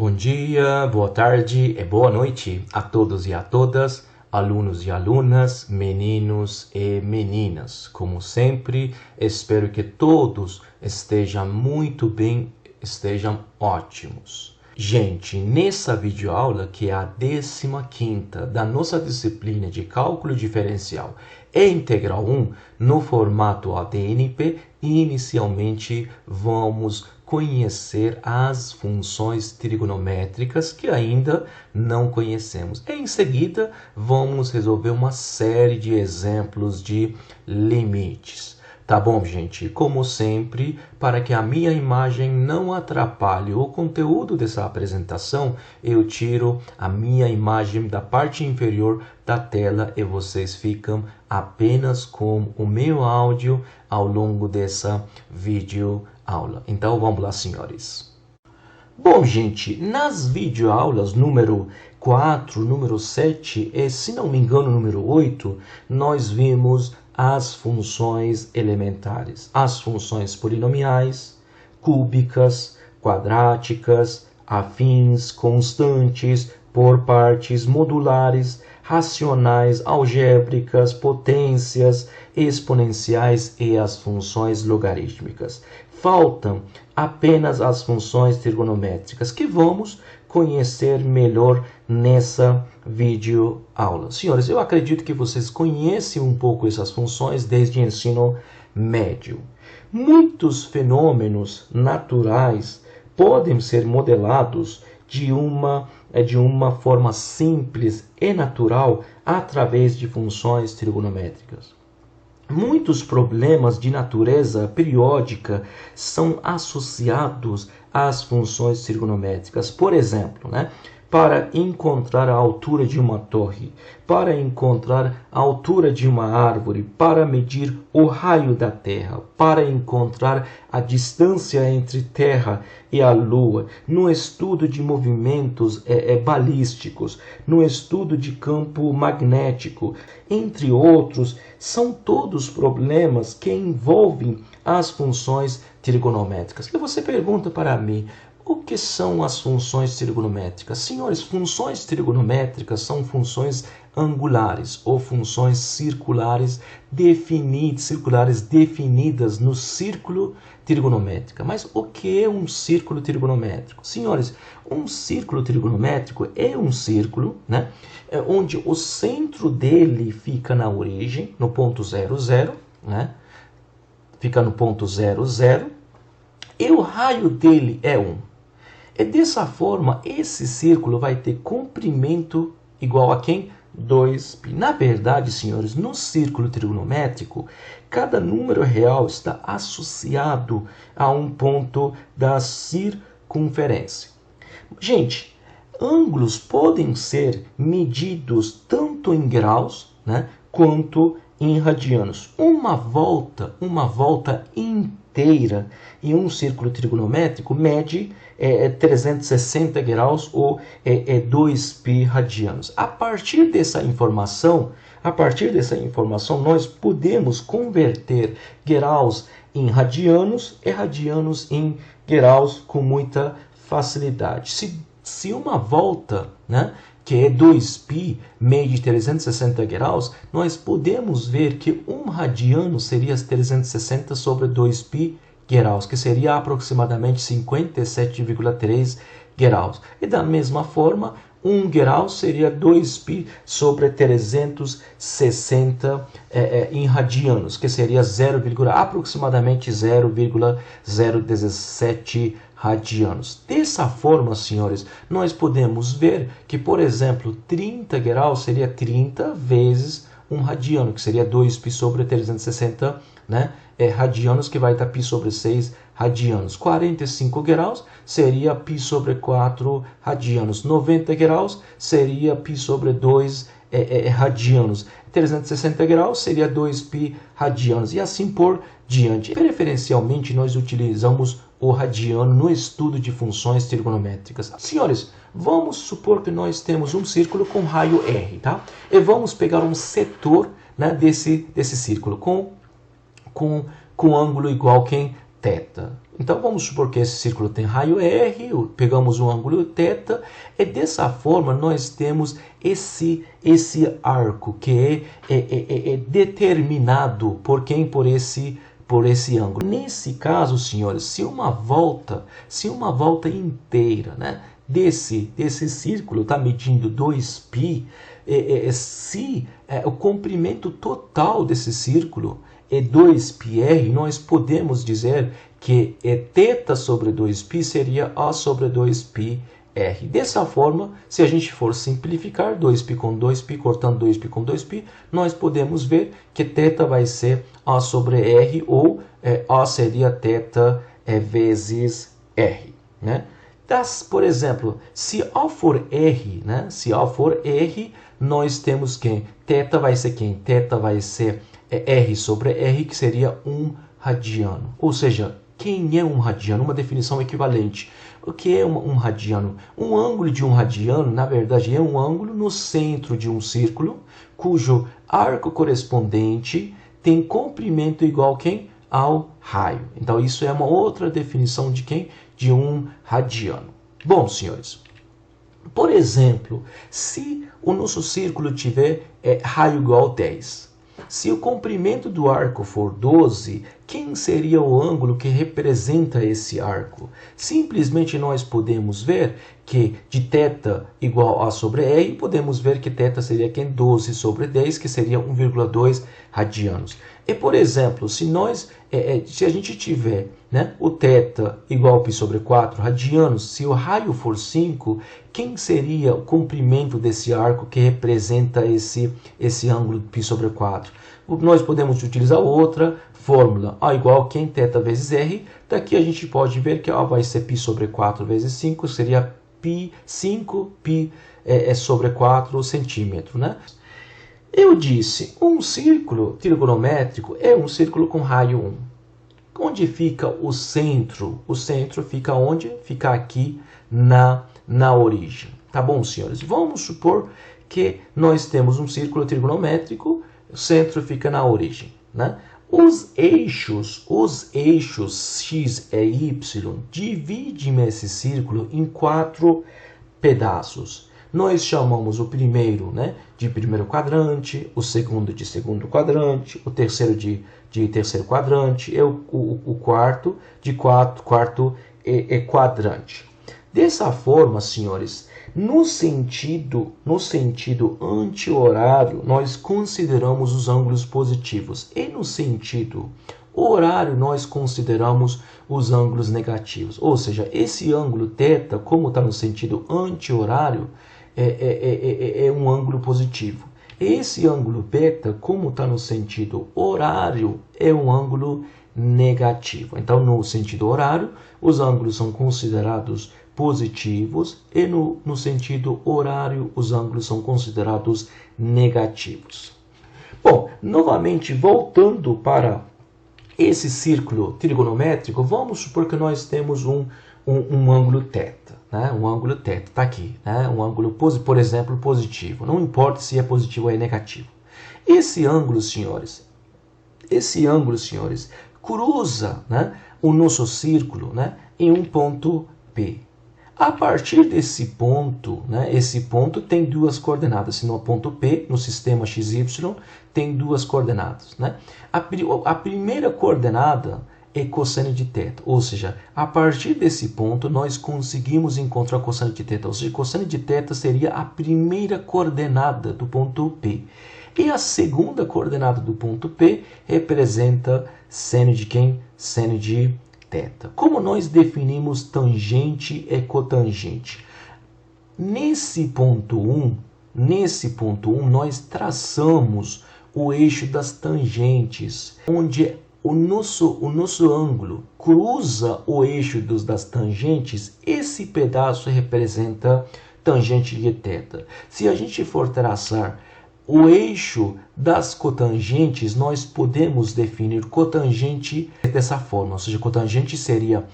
Bom dia, boa tarde e boa noite a todos e a todas, alunos e alunas, meninos e meninas. Como sempre, espero que todos estejam muito bem, estejam ótimos. Gente, nessa videoaula, que é a 15ª da nossa disciplina de Cálculo Diferencial e Integral 1, no formato ADNP, inicialmente vamos conhecer as funções trigonométricas que ainda não conhecemos. Em seguida, vamos resolver uma série de exemplos de limites. Tá bom, gente? Como sempre, para que a minha imagem não atrapalhe o conteúdo dessa apresentação, eu tiro a minha imagem da parte inferior da tela e vocês ficam apenas com o meu áudio ao longo dessa videoaula. Então, vamos lá, senhores. Bom, gente, nas videoaulas número 4, número 7 e, se não me engano, número 8, nós vimos as funções elementares, as funções polinomiais, cúbicas, quadráticas, afins, constantes, por partes, modulares, racionais, algébricas, potências, exponenciais e as funções logarítmicas. Faltam apenas as funções trigonométricas, que vamos conhecer melhor nessa videoaula. Senhores, eu acredito que vocês conhecem um pouco essas funções desde o ensino médio. Muitos fenômenos naturais podem ser modelados de uma forma simples e natural através de funções trigonométricas. Muitos problemas de natureza periódica são associados às funções trigonométricas. Por exemplo, para encontrar a altura de uma torre, para encontrar a altura de uma árvore, para medir o raio da Terra, para encontrar a distância entre Terra e a Lua, no estudo de movimentos balísticos, no estudo de campo magnético, entre outros, são todos problemas que envolvem as funções trigonométricas. E você pergunta para mim, o que são as funções trigonométricas? Senhores, funções trigonométricas são funções angulares ou funções circulares definidas no círculo trigonométrico. Mas o que é um círculo trigonométrico? Senhores, um círculo trigonométrico é um círculo, onde o centro dele fica na origem, no ponto 0, 0, fica no ponto 0, 0, e o raio dele é 1. E dessa forma, esse círculo vai ter comprimento igual a quem? 2π. Na verdade, senhores, no círculo trigonométrico, cada número real está associado a um ponto da circunferência. Gente, ângulos podem ser medidos tanto em graus, quanto em radianos. Uma volta inteira em um círculo trigonométrico mede 360 graus ou 2π radianos. A partir dessa informação, nós podemos converter graus em radianos e radianos em graus com muita facilidade. Se uma volta, que é 2π, mede 360 graus, nós podemos ver que um radiano seria 360 sobre 2π graus, que seria aproximadamente 57,3 graus. E da mesma forma, 1 grau seria 2π sobre 360 em radianos, que seria aproximadamente 0,017 radianos. Dessa forma, senhores, nós podemos ver que, por exemplo, 30 graus seria 30 vezes 1 radiano, que seria 2π sobre 360 radianos, que vai dar π sobre 6 radianos. 45 graus seria π sobre 4 radianos. 90 graus seria π sobre 2 radianos. 360 graus seria 2π radianos. E assim por diante. Preferencialmente, nós utilizamos o radiano no estudo de funções trigonométricas. Senhores, vamos supor que nós temos um círculo com raio R, tá? E vamos pegar um setor desse círculo com ângulo igual a θ. Então vamos supor que esse círculo tem raio R, pegamos o ângulo θ, e dessa forma nós temos esse arco que é determinado por quem? Por esse ângulo. Nesse caso, senhores, se uma volta inteira, né, desse círculo está medindo 2π, se o comprimento total desse círculo é 2πr, nós podemos dizer que θ sobre 2π seria A sobre 2πr. Dessa forma, se a gente for simplificar 2π com 2π, cortando 2π com 2π, nós podemos ver que θ vai ser A sobre R, ou A seria θ vezes R, né? Por exemplo, se A for R, né? Se A for R, nós temos quem? θ vai ser quem? θ vai ser R sobre R, que seria 1 radiano. Ou seja, quem é um radiano? Uma definição equivalente. O que é um radiano? Um ângulo de 1 radiano, na verdade, é um ângulo no centro de um círculo, cujo arco correspondente tem comprimento igual a quem? Ao raio. Então, isso é uma outra definição de quem? De um radiano. Bom, senhores, por exemplo, se o nosso círculo tiver raio igual a 10, se o comprimento do arco for 12, quem seria o ângulo que representa esse arco? Simplesmente nós podemos ver que de θ igual a sobre R, podemos ver que θ seria quem? 12 sobre 10, que seria 1,2 radianos. E, por exemplo, se a gente tiver, né, o θ igual a π sobre 4 radianos, se o raio for 5, quem seria o comprimento desse arco que representa esse ângulo de π sobre 4? Nós podemos utilizar outra fórmula, A igual a quem? θ vezes R. Daqui a gente pode ver que A vai ser π sobre 4 vezes 5, seria 5π sobre 4 centímetros, né? Eu disse, um círculo trigonométrico é um círculo com raio 1. Onde fica o centro? O centro fica onde? Fica aqui na origem. Tá bom, senhores? Vamos supor que nós temos um círculo trigonométrico, o centro fica na origem, né? Os eixos x e y dividem esse círculo em 4 pedaços. Nós chamamos o primeiro, né, de primeiro quadrante, o segundo de segundo quadrante, o terceiro de terceiro quadrante, e o quarto de quarto quadrante. Dessa forma, senhores, no sentido anti-horário, nós consideramos os ângulos positivos, e no sentido horário, nós consideramos os ângulos negativos. Ou seja, esse ângulo θ, como está no sentido anti-horário, é um ângulo positivo. Esse ângulo β, como está no sentido horário, é um ângulo negativo. Então, no sentido horário, os ângulos são considerados positivos, e no sentido horário, os ângulos são considerados negativos. Bom, novamente, voltando para esse círculo trigonométrico, vamos supor que nós temos um ângulo θ, né? Um ângulo θ está aqui, né? Um ângulo, por exemplo, positivo. Não importa se é positivo ou é negativo. Esse ângulo, senhores, cruza, né, o nosso círculo, né, em um ponto P. A partir desse ponto, né, esse ponto tem duas coordenadas. Se no ponto P, no sistema XY, tem duas coordenadas, né? A primeira coordenada é cosseno de θ, ou seja, a partir desse ponto nós conseguimos encontrar cosseno de θ, ou seja, cosseno de θ seria a primeira coordenada do ponto P. E a segunda coordenada do ponto P representa seno de quem? Seno de θ. Como nós definimos tangente e cotangente? Nesse ponto 1, nós traçamos o eixo das tangentes, onde o nosso ângulo cruza o eixo das tangentes. Esse pedaço representa tangente de θ. Se a gente for traçar o eixo das cotangentes, nós podemos definir cotangente dessa forma, ou seja, cotangente seria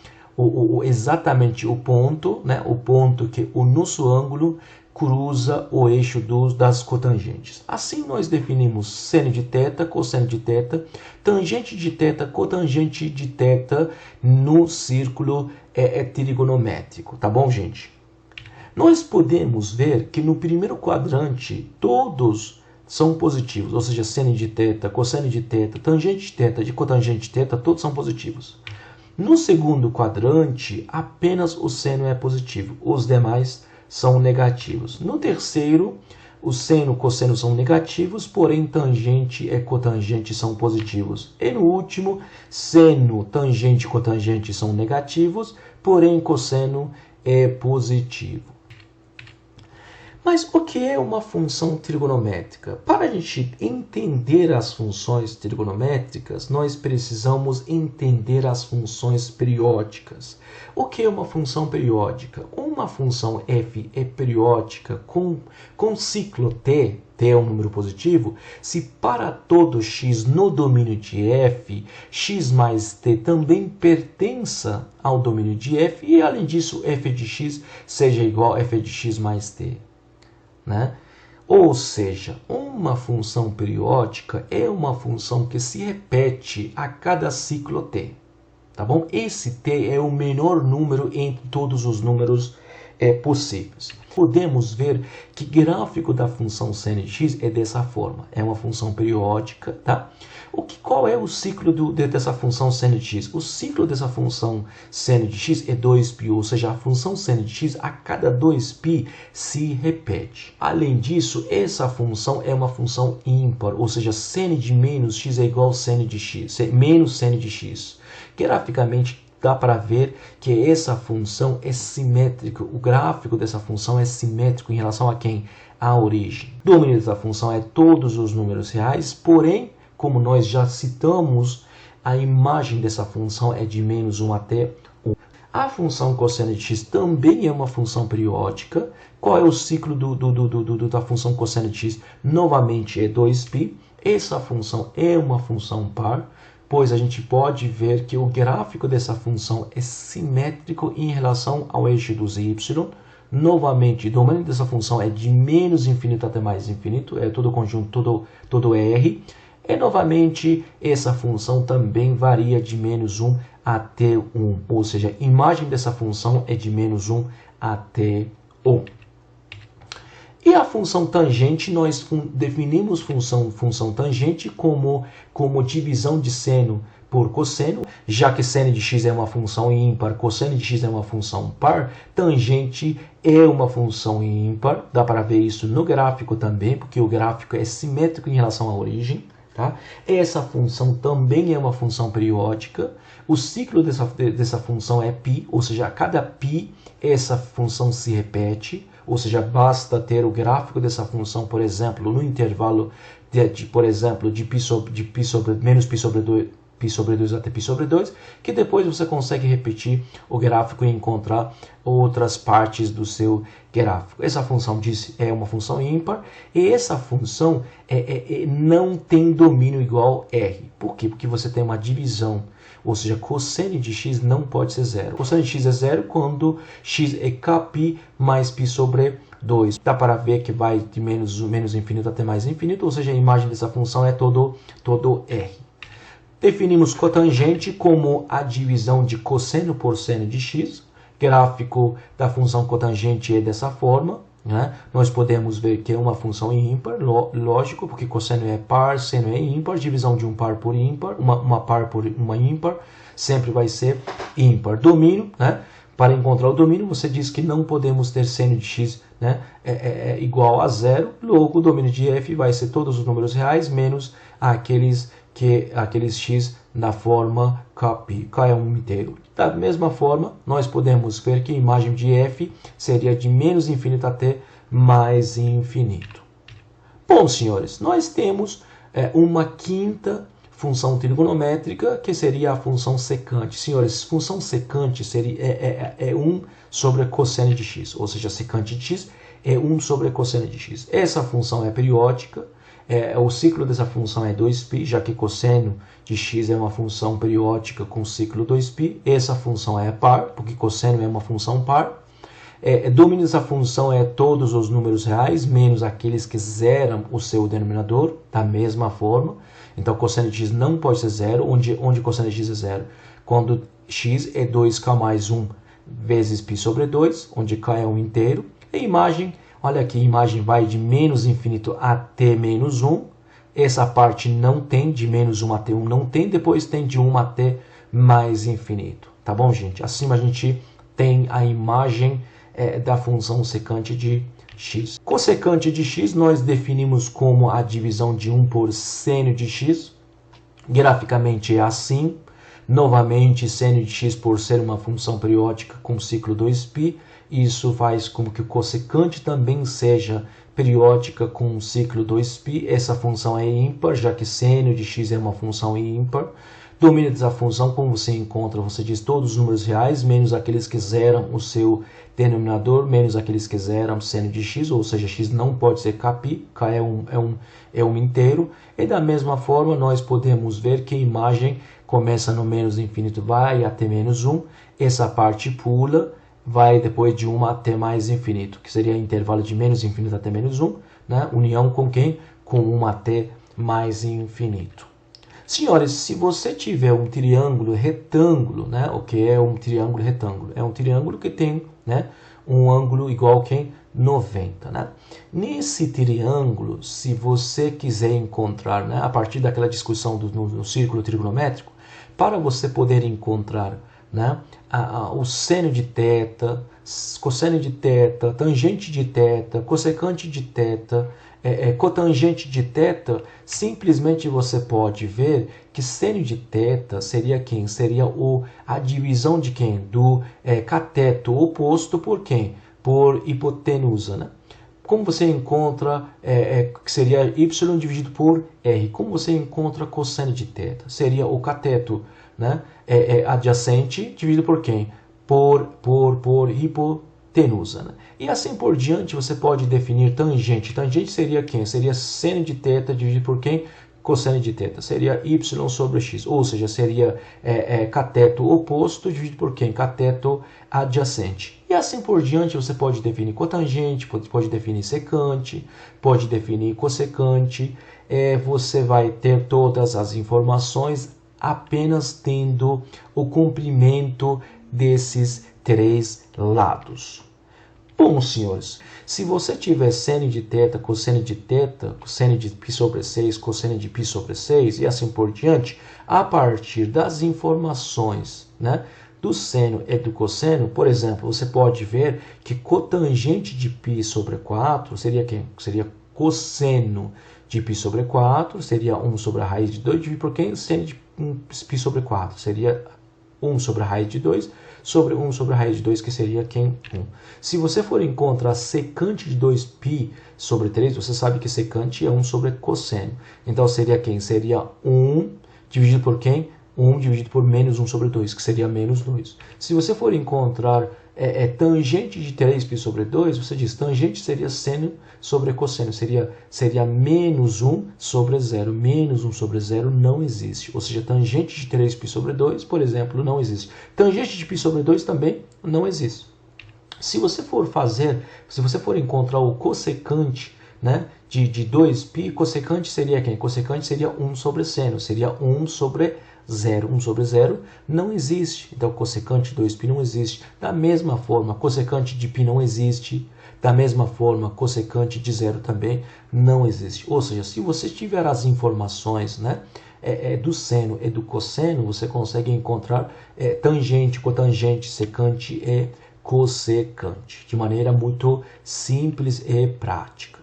exatamente o ponto, né, o ponto que o nosso ângulo cruza o eixo das cotangentes. Assim nós definimos seno de θ, cosseno de θ, tangente de θ, cotangente de θ no círculo trigonométrico, tá bom, gente? Nós podemos ver que no primeiro quadrante todos são positivos, ou seja, seno de θ, cosseno de θ, tangente de θ, de cotangente de θ, todos são positivos. No segundo quadrante, apenas o seno é positivo, os demais são negativos. No terceiro, o seno e o cosseno são negativos, porém tangente e cotangente são positivos. E no último, seno, tangente e cotangente são negativos, porém cosseno é positivo. Mas o que é uma função trigonométrica? Para a gente entender as funções trigonométricas, nós precisamos entender as funções periódicas. O que é uma função periódica? Uma função f é periódica com ciclo t, t é um número positivo, se para todo x no domínio de f, x mais t também pertença ao domínio de f, e além disso, f de x seja igual a f de x mais t. Né? Ou seja, uma função periódica é uma função que se repete a cada ciclo t. Tá bom? Esse t é o menor número entre todos os números possíveis. Podemos ver que o gráfico da função seno de x é dessa forma. É uma função periódica, tá? Qual é o ciclo dessa função seno de x? O ciclo dessa função seno de x é 2π, ou seja, a função seno de x a cada 2π se repete. Além disso, essa função é uma função ímpar, ou seja, seno de menos x é igual a seno de x, menos seno de x. Graficamente, dá para ver que essa função é simétrica. O gráfico dessa função é simétrico em relação a quem? A origem. O domínio dessa função é todos os números reais, porém, como nós já citamos, a imagem dessa função é de menos 1 até 1. A função cosseno de x também é uma função periódica. Qual é o ciclo da função cosseno de x? Novamente é 2π. Essa função é uma função par, pois a gente pode ver que o gráfico dessa função é simétrico em relação ao eixo dos y. Novamente, o domínio dessa função é de menos infinito até mais infinito, é todo conjunto, todo R. E novamente, essa função também varia de menos 1 até 1, ou seja, a imagem dessa função é de menos 1 até 1. E a função tangente, nós definimos função tangente como divisão de seno por cosseno, já que seno de x é uma função ímpar, cosseno de x é uma função par, tangente é uma função ímpar, dá para ver isso no gráfico também, porque o gráfico é simétrico em relação à origem. Tá? Essa função também é uma função periódica. O ciclo dessa função é π, ou seja, a cada π essa função se repete, ou seja, basta ter o gráfico dessa função, por exemplo, no intervalo por exemplo, de menos π sobre 2 até π sobre 2, que depois você consegue repetir o gráfico e encontrar outras partes do seu gráfico. Essa função é uma função ímpar e essa função não tem domínio igual R. Por quê? Porque você tem uma divisão, ou seja, cosseno de x não pode ser zero. Cosseno de x é zero quando x é kπ mais π sobre 2. Dá para ver que vai de menos infinito até mais infinito, ou seja, a imagem dessa função é todo R. Definimos cotangente como a divisão de cosseno por seno de x. Gráfico da função cotangente é dessa forma. Né? Nós podemos ver que é uma função ímpar, lógico, porque cosseno é par, seno é ímpar. Divisão de um par por ímpar, uma par por uma ímpar, sempre vai ser ímpar. Domínio, né? Para encontrar o domínio, você diz que não podemos ter seno de x, né, igual a zero. Logo, o domínio de f vai ser todos os números reais menos aqueles x na forma kπ, k é um inteiro. Da mesma forma, nós podemos ver que a imagem de f seria de menos infinito até mais infinito. Bom, senhores, nós temos uma quinta função trigonométrica, que seria a função secante. Senhores, função secante seria 1 sobre cosseno de x, ou seja, secante de x é 1 sobre cosseno de x. Essa função é periódica. O ciclo dessa função é 2π, já que cosseno de x é uma função periódica com ciclo 2π. Essa função é par, porque cosseno é uma função par. Domínio dessa função é todos os números reais, menos aqueles que zeram o seu denominador, da mesma forma. Então, cosseno de x não pode ser zero, onde cosseno de x é zero? Quando x é 2k mais 1 vezes π sobre 2, onde k é um inteiro. E a imagem, olha aqui, a imagem vai de menos infinito até menos 1. Essa parte não tem, de menos 1 até 1 não tem, depois tem de 1 até mais infinito. Tá bom, gente? Assim a gente tem a imagem da função secante de x. Cossecante de x nós definimos como a divisão de 1 por seno de x. Graficamente é assim. Novamente, seno de x, por ser uma função periódica com ciclo 2π, isso faz com que o cossecante também seja periódica com um ciclo 2π. Essa função é ímpar, já que seno de x é uma função ímpar. Domínio dessa função, como você encontra, você diz todos os números reais, menos aqueles que zeram o seu denominador, menos aqueles que zeram seno de x, ou seja, x não pode ser kπ, k é um inteiro. E da mesma forma, nós podemos ver que a imagem começa no menos infinito, vai até menos 1, essa parte pula, vai depois de 1 até mais infinito, que seria o intervalo de menos infinito até menos 1, né? União com quem? Com 1 até mais infinito. Senhores, se você tiver um triângulo retângulo, né? O que é um triângulo retângulo? É um triângulo que tem, né, um ângulo igual a quem? 90, né? Nesse triângulo, se você quiser encontrar, né, a partir daquela discussão no círculo trigonométrico, para você poder encontrar, né, o seno de θ, cosseno de θ, tangente de θ, cossecante de θ, cotangente de θ, simplesmente você pode ver que seno de θ seria quem? Seria a divisão de quem? Do cateto oposto por quem? Por hipotenusa, né? Como você encontra, que seria y dividido por r. Como você encontra cosseno de θ? Seria o cateto, né, adjacente dividido por quem? Por hipotenusa, né? E assim por diante você pode definir tangente. Tangente seria quem? Seria seno de θ dividido por quem? Cosseno de θ. Seria y sobre x. Ou seja, seria cateto oposto dividido por quem? Cateto adjacente. E assim por diante você pode definir cotangente, pode definir secante, pode definir cossecante. Você vai ter todas as informações apenas tendo o comprimento desses três lados. Bom, senhores, se você tiver seno de θ, cosseno de θ, cosseno de π sobre 6, cosseno de π sobre 6 e assim por diante, a partir das informações, né, do seno e do cosseno, por exemplo, você pode ver que cotangente de π sobre 4 seria quem? Seria cosseno de π sobre 4, seria 1 sobre a raiz de 2, dividido por quem? Seno de π sobre 4, seria 1 sobre a raiz de 2, sobre 1 sobre a raiz de 2, que seria quem? 1. Se você for encontrar secante de 2π sobre 3, você sabe que secante é 1 sobre cosseno. Então, seria quem? Seria 1 dividido por quem? 1 dividido por menos 1 sobre 2, que seria menos 2. Se você for encontrar tangente de 3π sobre 2, você diz tangente seria seno sobre cosseno, seria menos 1 sobre 0. Menos 1 sobre 0 não existe. Ou seja, tangente de 3π sobre 2, por exemplo, não existe. Tangente de π sobre 2 também não existe. Se você for encontrar o cossecante, né, de 2π, cossecante seria quem? Cossecante seria 1 sobre seno, seria 1 sobre 0. 1 sobre 0 não existe. Então, cossecante de 2π não existe. Da mesma forma, cossecante de π não existe. Da mesma forma, cossecante de 0 também não existe. Ou seja, se você tiver as informações, né, do seno e do cosseno, você consegue encontrar tangente, cotangente, secante e cossecante, de maneira muito simples e prática.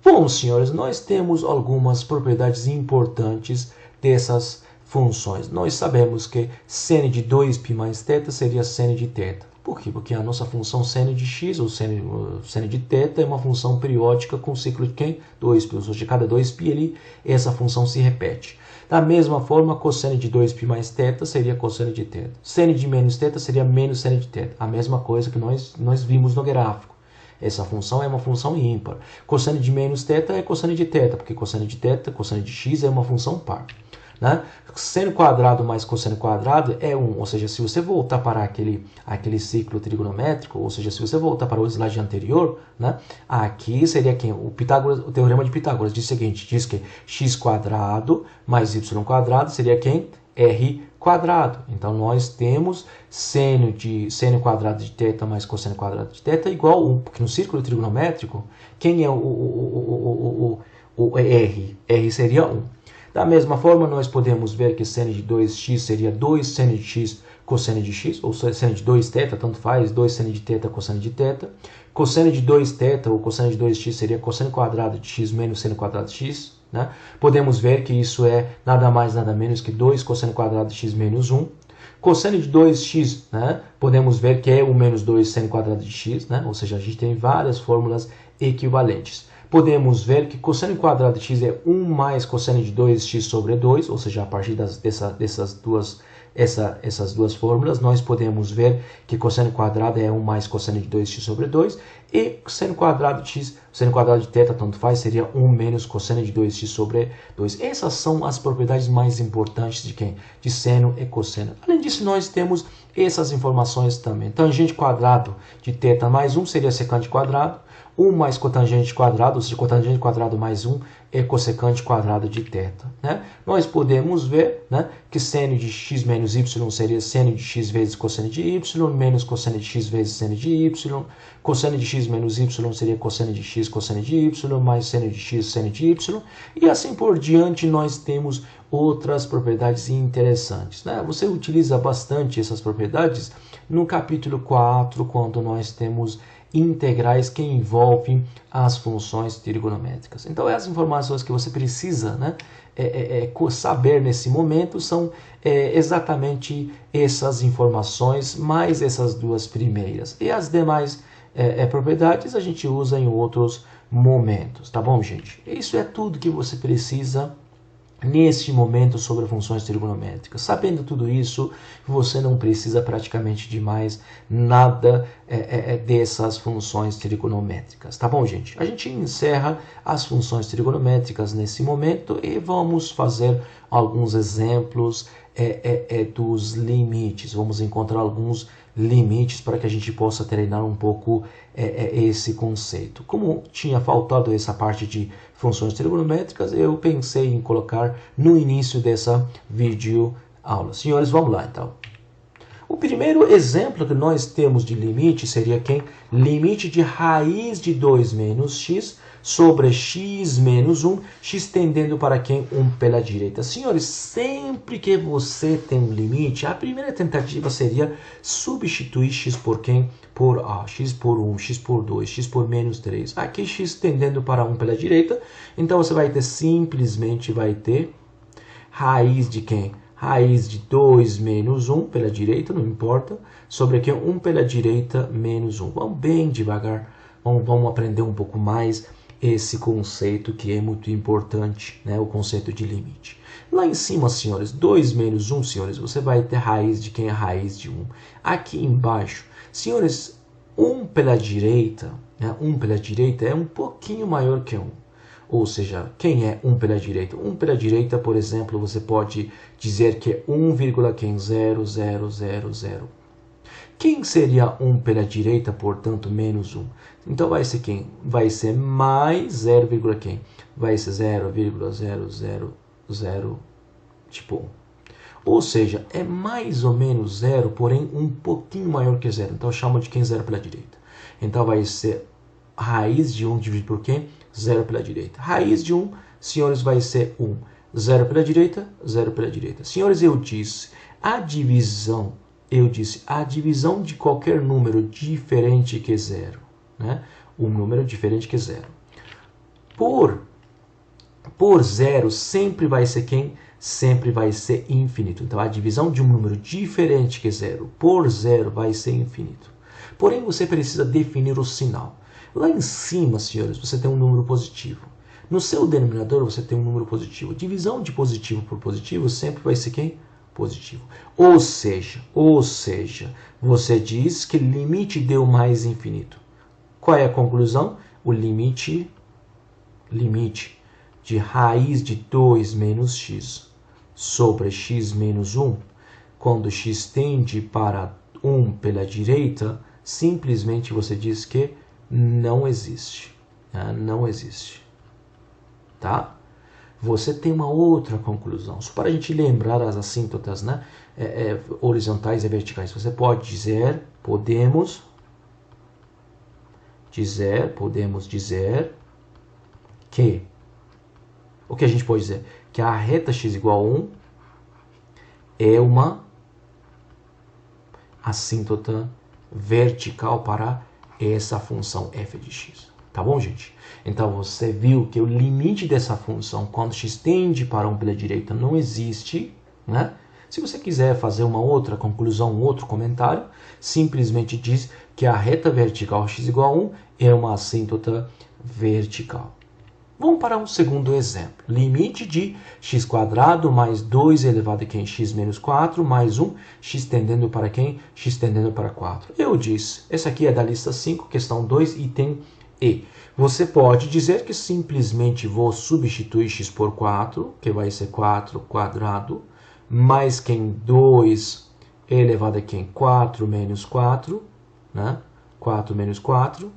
Bom, senhores, nós temos algumas propriedades importantes dessas funções. Nós sabemos que seno de 2π mais θ seria seno de θ. Por quê? Porque a nossa função seno de x, ou seno de θ, é uma função periódica com ciclo de quem? 2π. Ou seja, cada 2π ali, essa função se repete. Da mesma forma, cosseno de 2π mais θ seria cosseno de θ. Seno de menos θ seria menos seno de θ. A mesma coisa que nós vimos no gráfico. Essa função é uma função ímpar. Cosseno de menos θ é cosseno de θ, porque cosseno de θ, cosseno de x é uma função par. né? Seno quadrado mais cosseno quadrado é 1, ou seja, se você voltar para aquele ciclo trigonométrico, ou seja, se você voltar para o slide anterior, né? Aqui seria quem? O teorema de Pitágoras diz o seguinte, diz que x quadrado mais y quadrado seria quem? R quadrado. Então, nós temos seno quadrado de θ mais cosseno quadrado de θ igual a 1, porque no círculo trigonométrico, quem é o R? R seria 1. Da mesma forma, nós podemos ver que seno de 2x seria 2 seno de x cosseno de x, ou seno de 2θ, tanto faz, 2 seno de θ cosseno de θ. Cosseno de 2θ ou cosseno de 2x seria cosseno quadrado de x menos seno quadrado de x. Né? Podemos ver que isso é nada mais nada menos que 2 cosseno quadrado de x menos 1. Cosseno de 2x, né? Podemos ver que é 1 menos 2 seno quadrado de x, né? Ou seja, a gente tem várias fórmulas equivalentes. Podemos ver que cosseno quadrado de x é 1 mais cosseno de 2x sobre 2, ou seja, a partir dessas duas fórmulas, nós podemos ver que cosseno quadrado é 1 mais cosseno de 2x sobre 2, e seno quadrado de x, seno quadrado de θ, tanto faz, seria 1 menos cosseno de 2x sobre 2. Essas são as propriedades mais importantes de quem? De seno e cosseno. Além disso, nós temos essas informações também. Tangente quadrado de θ mais 1 seria secante quadrado. 1 mais cotangente quadrado, ou seja, cotangente quadrado mais 1 é cossecante quadrado de θ. Né? Nós podemos ver, né, que seno de x menos y seria seno de x vezes cosseno de y, menos cosseno de x vezes seno de y. Cosseno de x menos y seria cosseno de x cosseno de y, mais seno de x seno de y. E assim por diante, nós temos outras propriedades interessantes. Né? Você utiliza bastante essas propriedades no capítulo 4, quando nós temos integrais que envolvem as funções trigonométricas. Então, as informações que você precisa, né, saber nesse momento são exatamente essas informações, mais essas duas primeiras. E as demais propriedades a gente usa em outros momentos, tá bom, gente? Isso é tudo que você precisa neste momento sobre funções trigonométricas. Sabendo tudo isso, você não precisa praticamente de mais nada dessas funções trigonométricas. Tá bom, gente? A gente encerra as funções trigonométricas nesse momento e vamos fazer alguns exemplos dos limites. Vamos encontrar alguns limites para que a gente possa treinar um pouco esse conceito. Como tinha faltado essa parte de funções trigonométricas, eu pensei em colocar no início dessa vídeo aula. Senhores, vamos lá então. O primeiro exemplo que nós temos de limite seria quem? Limite de raiz de 2 menos x sobre x menos 1, x tendendo para quem? 1 pela direita. Senhores, sempre que você tem um limite, a primeira tentativa seria substituir x por quem? Por a, x por 1, x por 2, x por menos 3. Aqui x tendendo para 1 pela direita, então você vai ter simplesmente raiz de quem? Raiz de 2 menos 1 pela direita, não importa, sobre aqui 1 pela direita menos 1. Vamos bem devagar, vamos aprender um pouco mais esse conceito que é muito importante, né? O conceito de limite. Lá em cima, senhores, 2 menos 1, senhores, você vai ter raiz de quem é raiz de 1. Aqui embaixo, senhores, 1 pela direita, né? 1 pela direita é um pouquinho maior que 1. Ou seja, quem é 1 pela direita? 1 pela direita, por exemplo, você pode dizer que é 1,0000. Quem seria 1 pela direita, portanto, menos 1? Então, vai ser quem? Vai ser mais 0, quem? Vai ser 0,000, tipo 1. Ou seja, é mais ou menos 0, porém um pouquinho maior que 0. Então, eu chamo de quem 0 pela direita. Então, vai ser raiz de 1 dividido por quem? 0 pela direita. Raiz de 1, senhores, vai ser 1. 0 pela direita, 0 pela direita. Senhores, eu disse a divisão de qualquer número diferente que 0, né? Um número diferente que 0. Por 0 sempre vai ser quem? Sempre vai ser infinito. Então, a divisão de um número diferente que 0 por 0 vai ser infinito. Porém, você precisa definir o sinal. Lá em cima, senhores, você tem um número positivo. No seu denominador, você tem um número positivo. Divisão de positivo por positivo sempre vai ser quem? Positivo. Ou seja, você diz que limite deu mais infinito. Qual é a conclusão? O limite de raiz de 2 menos x sobre x menos 1, quando x tende para 1 pela direita, simplesmente você diz que não existe. Né? Não existe. Tá? Você tem uma outra conclusão. Só para a gente lembrar as assíntotas, né? Horizontais e verticais. Você pode dizer, podemos dizer que, o que a gente pode dizer? Que a reta x igual a 1 é uma assíntota vertical para essa função f de x. Tá bom, gente? Então, você viu que o limite dessa função, quando x tende para 1 pela direita, não existe, né? Se você quiser fazer uma outra conclusão, um outro comentário, simplesmente diz que a reta vertical x igual a 1 é uma assíntota vertical. Vamos para um segundo exemplo. Limite de x² mais 2 elevado a quem? X menos 4 mais 1, x tendendo para quem? X tendendo para 4. Eu disse, essa aqui é da lista 5, questão 2, item E. Você pode dizer que simplesmente vou substituir x por 4, que vai ser 4², mais quem? 2 elevado a quem? 4 menos 4, né? 4 menos 4,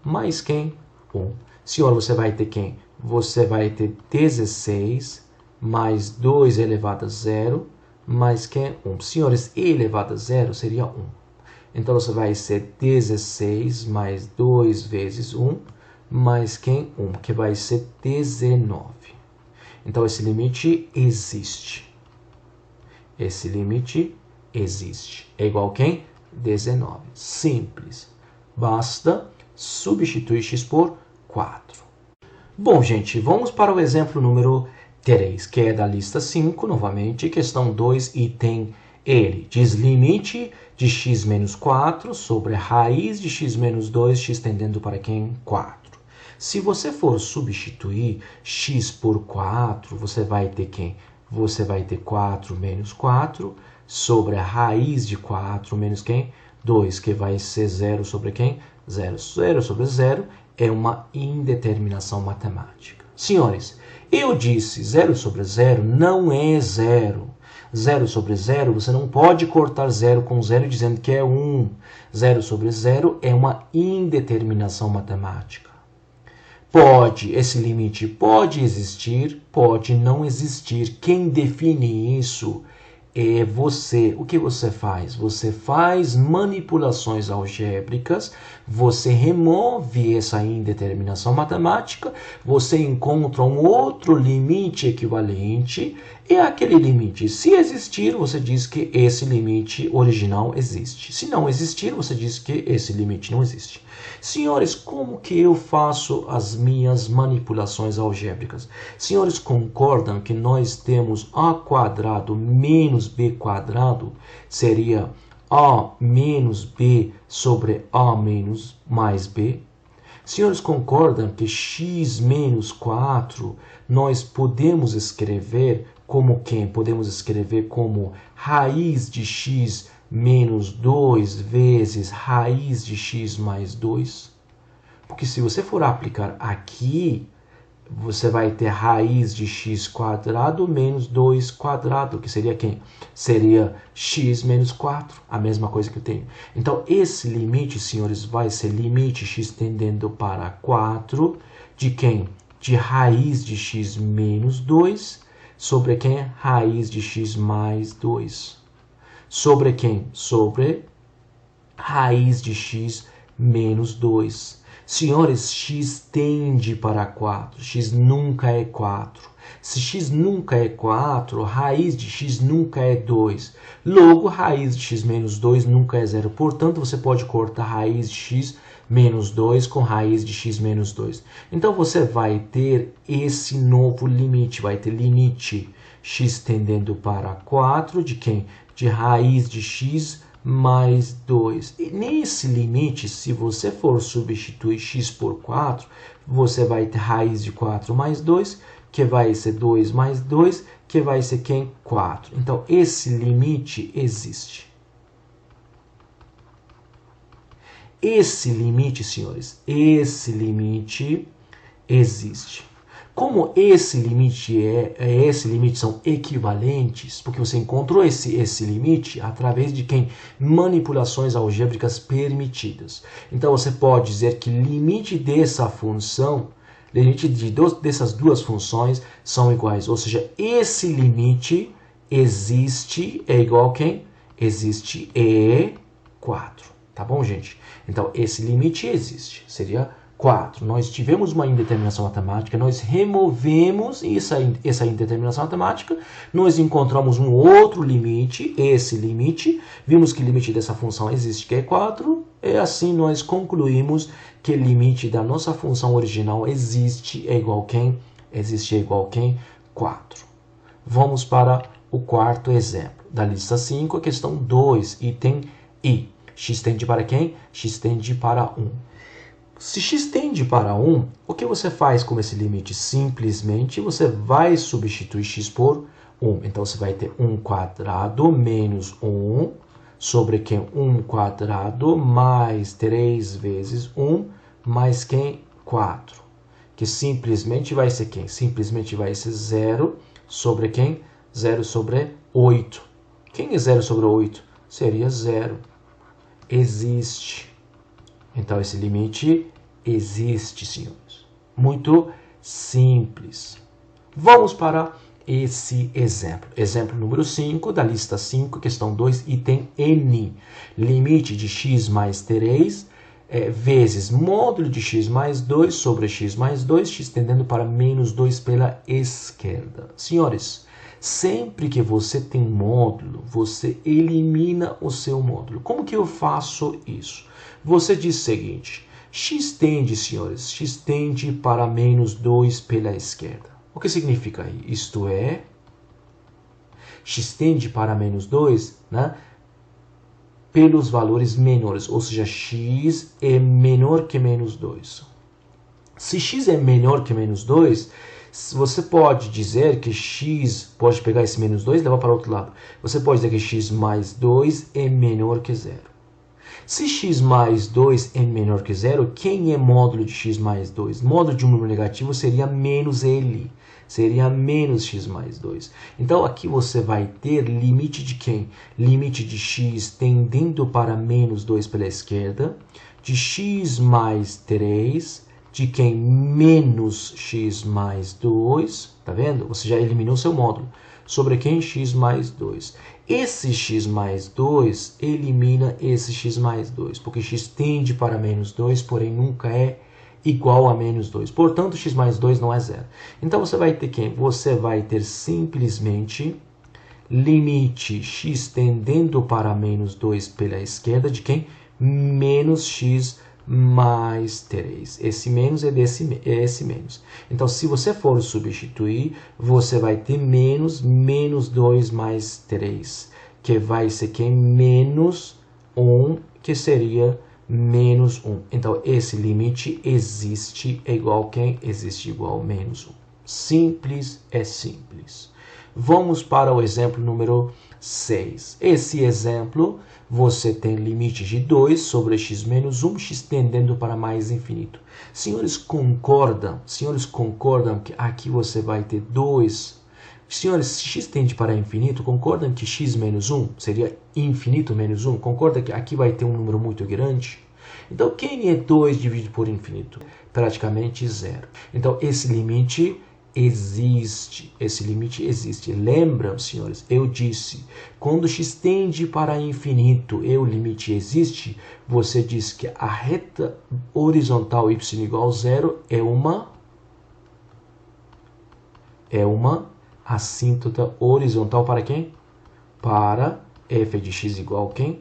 mais quem? 1. Senhor, você vai ter quem? Você vai ter 16 mais 2 elevado a 0, mais quem? 1. Senhores, e elevado a 0 seria 1. Então, você vai ser 16 mais 2 vezes 1, mais quem? 1, que vai ser 19. Então, esse limite existe. Esse limite existe. É igual a quem? 19. Simples. Basta substituir x por 4. Bom, gente, vamos para o exemplo número 3, que é da lista 5, novamente, questão 2, item ele. Diz limite de x menos 4 sobre a raiz de x menos 2, x tendendo para quem? 4. Se você for substituir x por 4, você vai ter quem? Você vai ter 4 menos 4 sobre a raiz de 4 menos quem? 2, que vai ser 0 sobre quem? 0. 0 sobre 0 é uma indeterminação matemática. Senhores, eu disse 0 sobre 0 não é 0. 0 sobre 0, você não pode cortar 0 com 0 dizendo que é 1. 0 sobre 0 é uma indeterminação matemática. Esse limite pode existir, pode não existir. Quem define isso é você. O que você faz? Você faz manipulações algébricas, você remove essa indeterminação matemática, você encontra um outro limite equivalente, e aquele limite, se existir, você diz que esse limite original existe. Se não existir, você diz que esse limite não existe. Senhores, como que eu faço as minhas manipulações algébricas? Senhores, concordam que nós temos a² menos b² seria a menos b sobre a menos mais b? Senhores, concordam que x menos 4 nós podemos escrever como quem? Podemos escrever como raiz de x menos 2 vezes raiz de x mais 2. Porque se você for aplicar aqui, você vai ter raiz de x² menos 2², que seria quem? Seria x menos 4, a mesma coisa que eu tenho. Então, esse limite, senhores, vai ser limite x tendendo para 4, de quem? De raiz de x menos 2, sobre quem? Raiz de x mais 2. Sobre quem? Sobre raiz de x menos 2. Senhores, x tende para 4. X nunca é 4. Se x nunca é 4, raiz de x nunca é 2. Logo, raiz de x menos 2 nunca é 0. Portanto, você pode cortar raiz de x menos 2 com raiz de x menos 2. Então, você vai ter esse novo limite. Vai ter limite x tendendo para 4 de quem? De raiz de x mais 2. E nesse limite, se você for substituir x por 4, você vai ter raiz de 4 mais 2, que vai ser 2 mais 2, que vai ser quem? 4. Então, esse limite existe. Esse limite, senhores, esse limite existe. Como esse limite esse limite são equivalentes, porque você encontrou esse limite através de quem? Manipulações algébricas permitidas. Então você pode dizer que limite dessa função, limite dessas duas funções são iguais. Ou seja, esse limite existe, é igual a quem? Existe E4. Tá bom, gente? Então, esse limite existe. Seria 4. Nós tivemos uma indeterminação matemática, nós removemos essa indeterminação matemática, nós encontramos um outro limite, esse limite, vimos que o limite dessa função existe, que é 4, e assim nós concluímos que o limite da nossa função original existe, é igual a quem? Existe é igual a quem? 4. Vamos para o quarto exemplo. Da lista 5, a questão 2, item I. X tende para quem? X tende para 1. Se x tende para 1, o que você faz com esse limite? Simplesmente você vai substituir x por 1. Então você vai ter 1 quadrado menos 1 sobre quem? 1 quadrado mais 3 vezes 1 mais quem? 4. Que simplesmente vai ser quem? Simplesmente vai ser 0 sobre quem? 0 sobre 8. Quem é 0 sobre 8? Seria 0. Existe. Então, esse limite existe, senhores. Muito simples. Vamos para esse exemplo. Exemplo número 5, da lista 5, questão 2, item N. Limite de x mais 3 vezes módulo de x mais 2 sobre x mais 2, x tendendo para menos 2 pela esquerda. Senhores, sempre que você tem módulo, você elimina o seu módulo. Como que eu faço isso? Você diz o seguinte, x tende, senhores, x tende para menos 2 pela esquerda. O que significa aí? Isto é, x tende para menos 2, né? Pelos valores menores, ou seja, x é menor que menos 2. Se x é menor que menos 2, você pode dizer que x, pode pegar esse menos 2 e levar para o outro lado. Você pode dizer que x mais 2 é menor que 0. Se x mais 2 é menor que 0, quem é módulo de x mais 2? Módulo de um número negativo seria menos ele. Seria menos x mais 2. Então, aqui você vai ter limite de quem? Limite de x tendendo para menos 2 pela esquerda, de x mais 3, de quem? Menos x mais 2, tá vendo? Você já eliminou seu módulo. Sobre quem? X mais 2. Esse x mais 2 elimina esse x mais 2, porque x tende para menos 2, porém nunca é igual a menos 2. Portanto, x mais 2 não é 0. Então, você vai ter quem? Você vai ter simplesmente limite x tendendo para menos 2 pela esquerda de quem? Menos x mais 3. Esse menos é esse menos. Então, se você for substituir, você vai ter menos 2 mais 3, que vai ser quem? Menos 1, que seria menos 1. Então, esse limite existe igual a quem? Existe igual a menos 1. Simples é simples. Vamos para o exemplo número 6. Esse exemplo, você tem limite de 2 sobre x menos 1, x tendendo para mais infinito. Senhores concordam que aqui você vai ter 2. Senhores, se x tende para infinito, concordam que x menos 1 seria infinito menos 1? Concorda que aqui vai ter um número muito grande? Então, quem é 2 dividido por infinito? Praticamente 0. Então, esse limite existe. Esse limite existe. Lembram, senhores? Eu disse, quando x tende para infinito e o limite existe, você diz que a reta horizontal y igual a 0 é uma assíntota horizontal para quem? Para f de x igual a quem?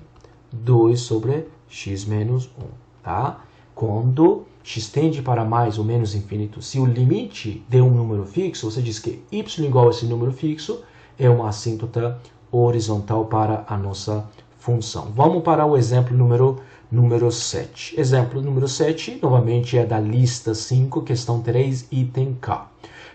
2 sobre x menos 1, tá? Quando x tende para mais ou menos infinito, se o limite de um número fixo, você diz que y igual a esse número fixo é uma assíntota horizontal para a nossa função. Vamos para o exemplo número 7. Exemplo número 7, novamente é da lista 5, questão 3, item K.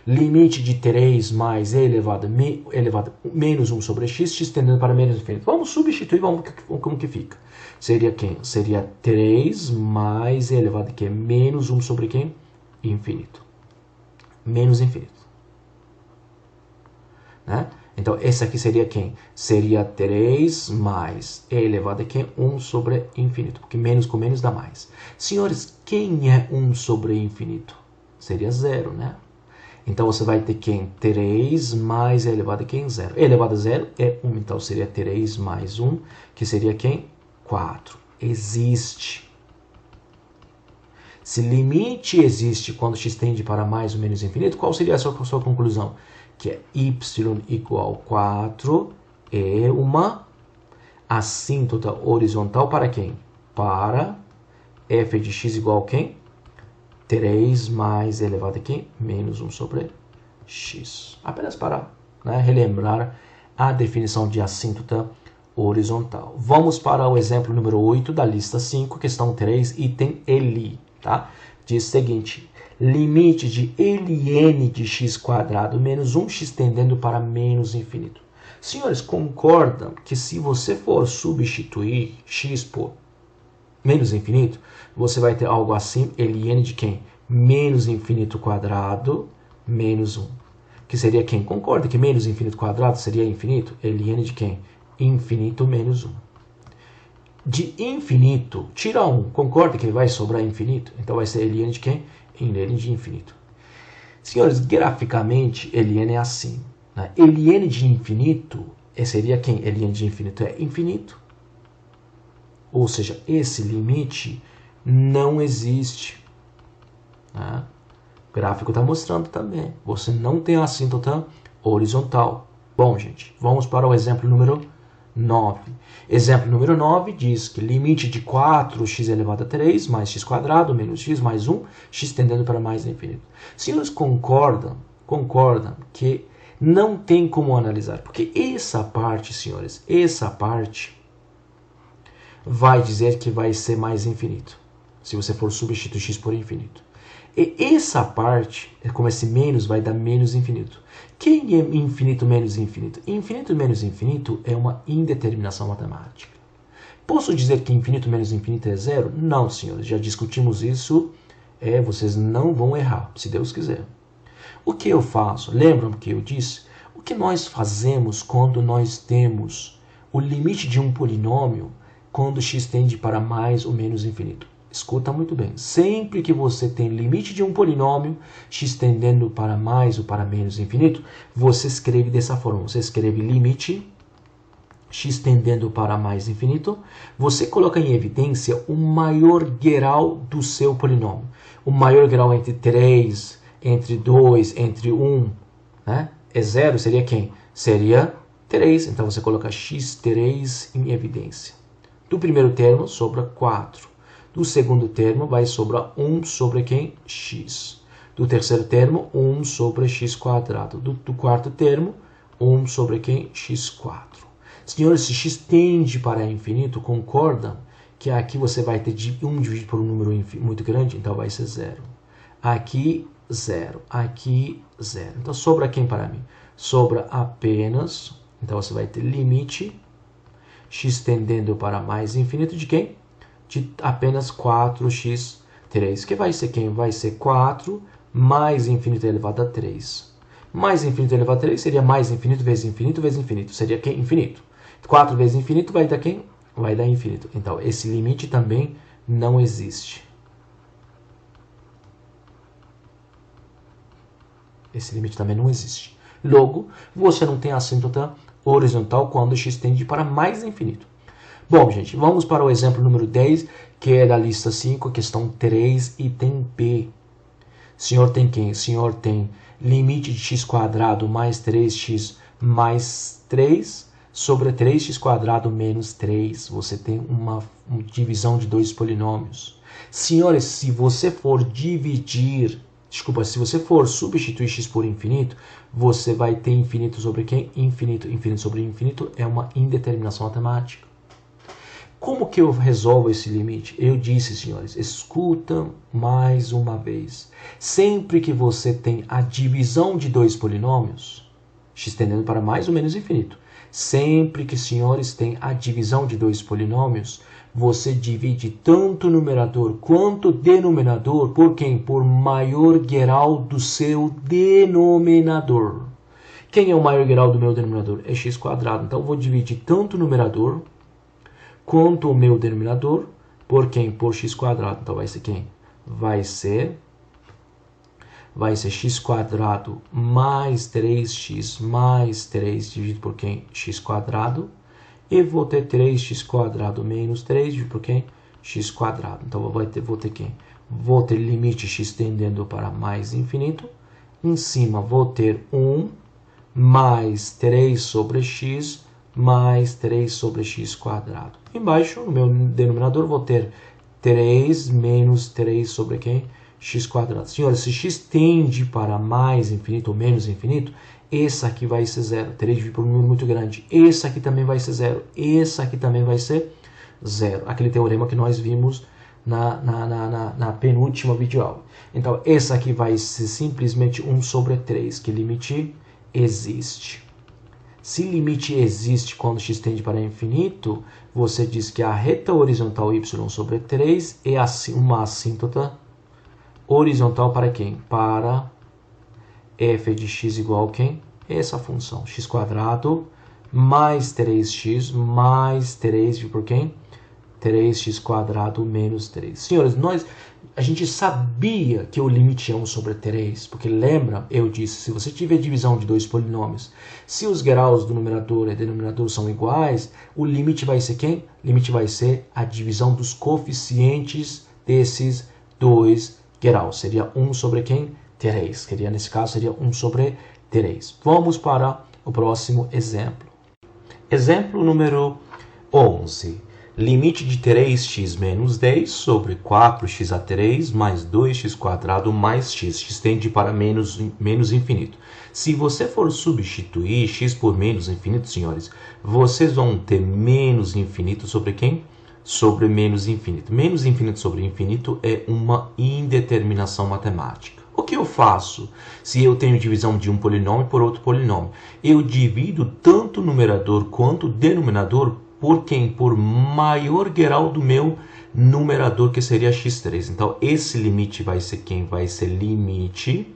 Limite de 3 mais e elevado a menos 1 sobre x, x tendendo para menos infinito. Vamos substituir, vamos ver como que fica. Seria quem? Seria 3 mais e elevado a quê? Menos 1 sobre quem? Infinito. menos infinito. Né? Então, esse aqui seria quem? Seria 3 mais e elevado a quem? 1 sobre infinito, porque menos com menos dá mais. Senhores, quem é 1 sobre infinito? Seria 0, né? Então, você vai ter quem? 3 mais e elevado a quem? 0. E elevado a 0 é 1, então seria 3 mais 1, que seria quem? 4. Existe. Se limite existe quando x tende para mais ou menos infinito, qual seria a sua conclusão? Que é y igual 4 é uma assíntota horizontal para quem? Para f de x igual a quem? 3 mais elevado a quem? Menos 1 sobre x. Apenas para relembrar a definição de assíntota horizontal. Vamos para o exemplo número 8 da lista 5, questão 3, item L. Tá? Diz o seguinte: limite de ln de x quadrado menos 1x tendendo para menos infinito. Senhores, concordam que se você for substituir x por menos infinito, você vai ter algo assim, ln de quem? Menos infinito quadrado menos 1. Que seria quem? Concorda que menos infinito quadrado seria infinito? ln de quem? Infinito menos 1. De infinito, tira 1. Concorda que vai sobrar infinito? Então vai ser ln de quem? Ln de infinito. Senhores, graficamente, ln é assim. Né? Ln de infinito seria quem? Ln de infinito é infinito. Ou seja, esse limite não existe. Né? O gráfico está mostrando também. Você não tem a assíntota horizontal. Bom, gente, vamos para o exemplo número 9. Exemplo número 9 diz que limite de 4x elevado a 3 mais x quadrado menos x mais 1, x tendendo para mais infinito. Senhores, concordam que não tem como analisar, porque essa parte, senhores, essa parte vai dizer que vai ser mais infinito, se você for substituir x por infinito. E essa parte, como esse menos, vai dar menos infinito. Quem é infinito menos infinito? Infinito menos infinito é uma indeterminação matemática. Posso dizer que infinito menos infinito é 0? Não, senhores, já discutimos isso. Vocês não vão errar, se Deus quiser. O que eu faço? Lembram que eu disse? O que nós fazemos quando nós temos o limite de um polinômio quando x tende para mais ou menos infinito? Escuta muito bem. Sempre que você tem limite de um polinômio, x tendendo para mais ou para menos infinito, você escreve dessa forma. Você escreve limite, x tendendo para mais infinito. Você coloca em evidência o maior grau do seu polinômio. O maior grau entre 3, entre 2, entre 1. Né? É 0, seria quem? Seria 3. Então você coloca x3 em evidência. Do primeiro termo sobra 4. Do segundo termo vai sobrar 1 sobre quem? X. Do terceiro termo, 1 sobre x quadrado. Do quarto termo, 1 sobre quem? x4. Senhores, se x tende para infinito, concordam que aqui você vai ter 1 dividido por um número muito grande? Então vai ser 0. Aqui, 0. Aqui, 0. Então sobra quem para mim? Sobra apenas, então você vai ter limite, x tendendo para mais infinito de quem? De apenas 4x3, que vai ser quem? Vai ser 4 mais infinito elevado a 3. Mais infinito elevado a 3 seria mais infinito vezes infinito vezes infinito. Seria quem? Infinito. 4 vezes infinito vai dar quem? Vai dar infinito. Então, esse limite também não existe. Esse limite também não existe. Logo, você não tem assíntota horizontal quando x tende para mais infinito. Bom, gente, vamos para o exemplo número 10, que é da lista 5, questão 3, item B. Senhor tem quem? O senhor tem limite de x quadrado mais 3x mais 3 sobre 3x quadrado menos 3. Você tem uma divisão de dois polinômios. Senhores, se você for se você for substituir x por infinito, você vai ter infinito sobre quem? Infinito. Infinito sobre infinito é uma indeterminação matemática. Como que eu resolvo esse limite? Eu disse, senhores, escutam mais uma vez. Sempre que você tem a divisão de dois polinômios, x tendendo para mais ou menos infinito, sempre que, senhores, tem a divisão de dois polinômios, você divide tanto o numerador quanto o denominador por quem? Por maior grau do seu denominador. Quem é o maior grau do meu denominador? É x quadrado. Então, eu vou dividir tanto o numerador quanto o meu denominador por quem? Por x quadrado. Então, vai ser quem? Vai ser x quadrado mais 3x mais 3 dividido por quem? X quadrado. E vou ter 3x quadrado menos 3 dividido por quem? X quadrado. Então, vou ter quem? Vou ter limite x tendendo para mais infinito. Em cima, vou ter 1 mais 3 sobre x mais 3 sobre x quadrado. Embaixo, no meu denominador, vou ter 3 menos 3 sobre quem? X quadrado. Senhores, se x tende para mais infinito ou menos infinito, esse aqui vai ser zero. 3 dividido por um número muito grande. Esse aqui também vai ser zero. Esse aqui também vai ser zero. Aquele teorema que nós vimos na penúltima videoaula. Então, esse aqui vai ser simplesmente 1 sobre 3, que limite existe. Se limite existe quando x tende para infinito, você diz que a reta horizontal y sobre 3 é uma assíntota horizontal para quem? Para f de x igual a quem? Essa função, x quadrado mais 3x mais 3 por quem? 3x quadrado menos 3. Senhores, a gente sabia que o limite é 1 sobre 3, porque lembra, eu disse, se você tiver divisão de dois polinômios, se os graus do numerador e denominador são iguais, o limite vai ser quem? O limite vai ser a divisão dos coeficientes desses dois graus. Seria 1 sobre quem? 3. Nesse caso, seria 1 sobre 3. Vamos para o próximo exemplo. Exemplo número 11. Limite de 3x menos 10 sobre 4x a 3 mais 2x quadrado mais x. X tende para menos infinito. Se você for substituir x por menos infinito, senhores, vocês vão ter menos infinito sobre quem? Sobre menos infinito. Menos infinito sobre infinito é uma indeterminação matemática. O que eu faço se eu tenho divisão de um polinômio por outro polinômio? Eu divido tanto o numerador quanto o denominador por quem? Por maior grau do meu numerador, que seria x3. Então, esse limite vai ser quem? Vai ser limite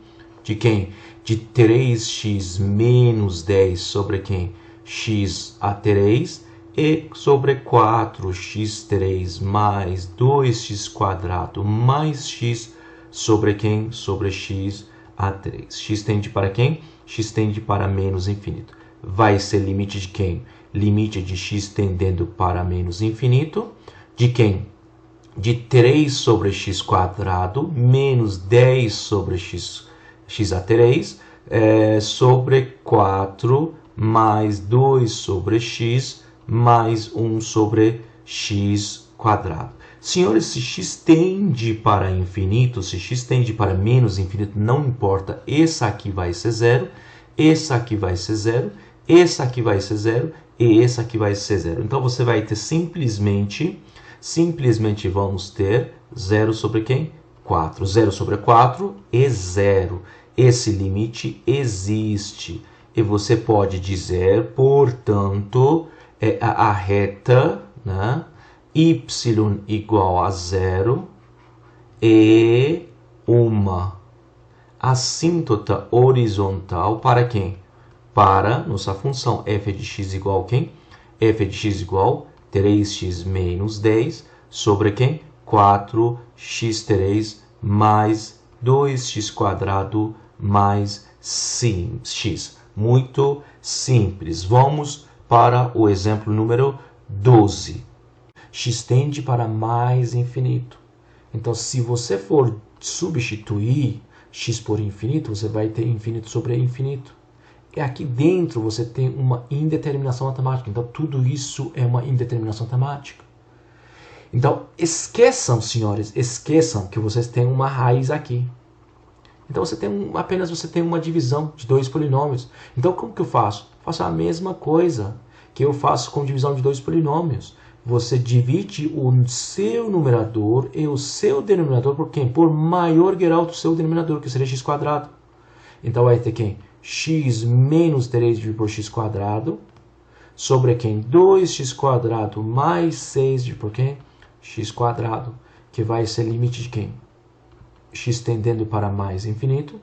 de quem? De 3x menos 10 sobre quem? X a 3 e sobre 4x3 mais 2x quadrado mais x sobre quem? Sobre x a 3. X tende para quem? X tende para menos infinito. Vai ser limite de quem? Limite de x tendendo para menos infinito. De quem? De 3 sobre x quadrado menos 10 sobre x a 3 sobre 4 mais 2 sobre x mais 1 sobre x quadrado. Senhores, se x tende para infinito, se x tende para menos infinito, não importa. Esse aqui vai ser zero, esse aqui vai ser zero, esse aqui vai ser zero e esse aqui vai ser zero. Então, você vai ter simplesmente vamos ter 0 sobre quem? 4. 0 sobre 4 é 0. Esse limite existe. E você pode dizer, portanto, a reta, né, y igual a 0 é uma assíntota horizontal para quem? Para nossa função f de x igual a quem? F de x igual 3x menos 10 sobre quem? 4x3 mais 2x quadrado mais x. Muito simples. Vamos para o exemplo número 12. X tende para mais infinito. Então, se você for substituir x por infinito, você vai ter infinito sobre infinito. E aqui dentro você tem uma indeterminação matemática. Então, tudo isso é uma indeterminação matemática. Então, esqueçam, senhores, esqueçam que vocês têm uma raiz aqui. Então, apenas você tem uma divisão de dois polinômios. Então, como que eu faço? Faço a mesma coisa que eu faço com divisão de dois polinômios. Você divide o seu numerador e o seu denominador por quem? Por maior grau do seu denominador, que seria x quadrado. Então, vai ter quem? X menos 3 dividido por x quadrado sobre quem? 2x quadrado mais 6 dividido por quem? x quadrado, que vai ser limite de quem? X tendendo para mais infinito.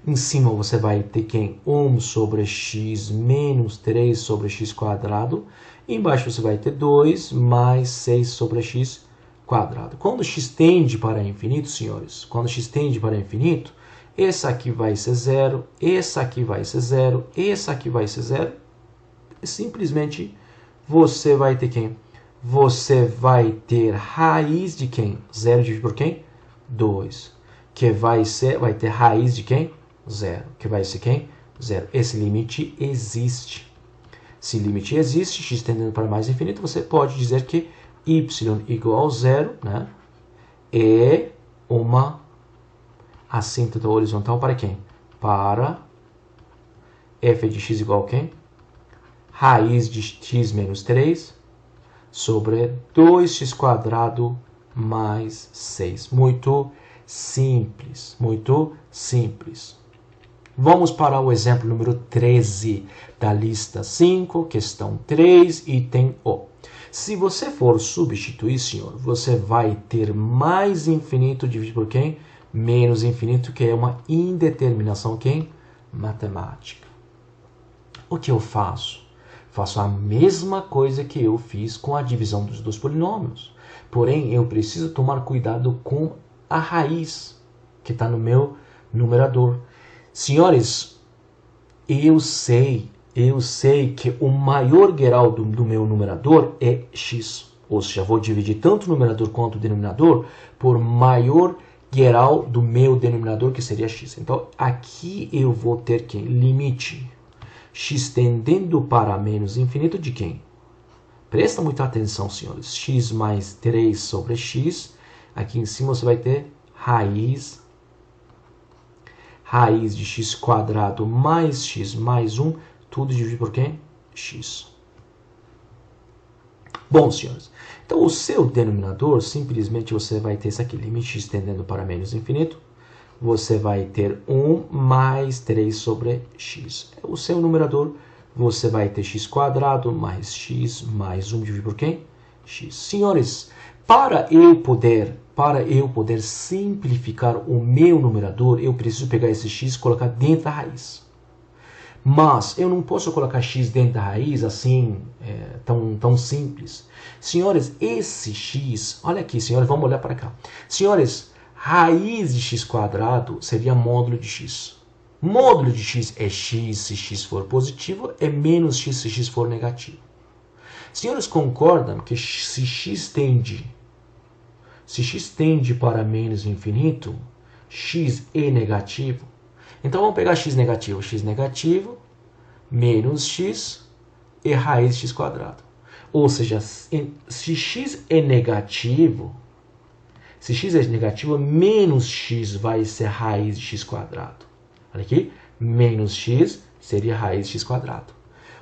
Em cima você vai ter quem? 1 sobre x menos 3 sobre x quadrado. Embaixo você vai ter 2 mais 6 sobre x quadrado. Quando x tende para infinito, senhores, quando x tende para infinito, esse aqui vai ser 0, esse aqui vai ser 0, esse aqui vai ser 0. E simplesmente você vai ter quem? Você vai ter raiz de quem? 0 dividido por quem? 2. Que vai ter raiz de quem? 0. Que vai ser quem? 0. Esse limite existe. Se o limite existe, x tendendo para mais infinito, você pode dizer que y igual a 0, né? É uma assíntota horizontal para quem? Para f de x igual a quem? Raiz de x menos 3 sobre 2x quadrado mais 6. Muito simples, muito simples. Vamos para o exemplo número 13 da lista 5, questão 3, item O. Se você for substituir, senhor, você vai ter mais infinito dividido por quem? Menos infinito, que é uma indeterminação quem? Matemática. O que eu faço? Faço a mesma coisa que eu fiz com a divisão dos dois polinômios. Porém, eu preciso tomar cuidado com a raiz que está no meu numerador. Senhores, eu sei que o maior grau do meu numerador é x. Ou seja, vou dividir tanto o numerador quanto o denominador por maior grau do meu denominador, que seria x. Então, aqui eu vou ter quem? Limite x tendendo para menos infinito de quem? Presta muita atenção, senhores. X mais 3 sobre x. Aqui em cima você vai ter raiz de x quadrado mais x mais 1, tudo dividido por quem? X. Bom, senhores, então o seu denominador, simplesmente você vai ter isso aqui, limite x tendendo para menos infinito, você vai ter 1 mais 3 sobre x. O seu numerador, você vai ter x quadrado mais x mais 1 dividido por quem? X. Senhores, para eu poder simplificar o meu numerador, eu preciso pegar esse x e colocar dentro da raiz. Mas eu não posso colocar x dentro da raiz assim, tão simples. Senhores, esse x, olha aqui, senhores, vamos olhar para cá. Senhores, raiz de x quadrado seria módulo de x. Módulo de x é x se x for positivo, é menos x se x for negativo. Senhores, concordam que se x tende para menos infinito, x é negativo? Então vamos pegar x negativo, menos x e raiz de x quadrado. Ou seja, se x é negativo, menos x vai ser raiz de x quadrado. Olha aqui, menos x seria raiz de x quadrado.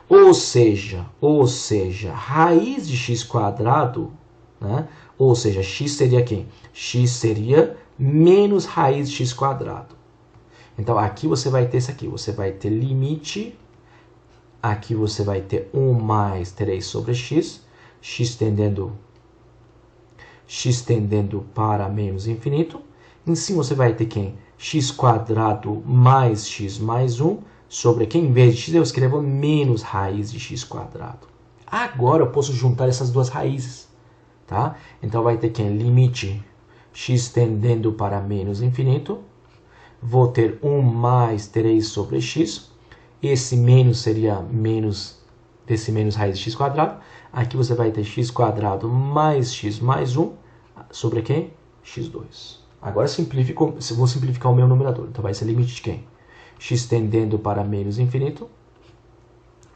Ou seja, raiz de x quadrado, né? Ou seja, x seria quem? X seria menos raiz de x quadrado. Então, aqui você vai ter isso aqui. Você vai ter limite. Aqui você vai ter 1 mais 3 sobre x. X tendendo para menos infinito. Em cima você vai ter quem? X quadrado mais x mais 1 sobre quem? Em vez de x eu escrevo menos raiz de x quadrado. Agora eu posso juntar essas duas raízes. Tá? Então vai ter quem? Limite x tendendo para menos infinito. Vou ter 1 mais 3 sobre x. Esse menos seria menos desse menos raiz de x quadrado. Aqui você vai ter x quadrado mais x mais 1 sobre quem? x2. Agora vou simplificar o meu numerador. Então vai ser limite de quem? X tendendo para menos infinito.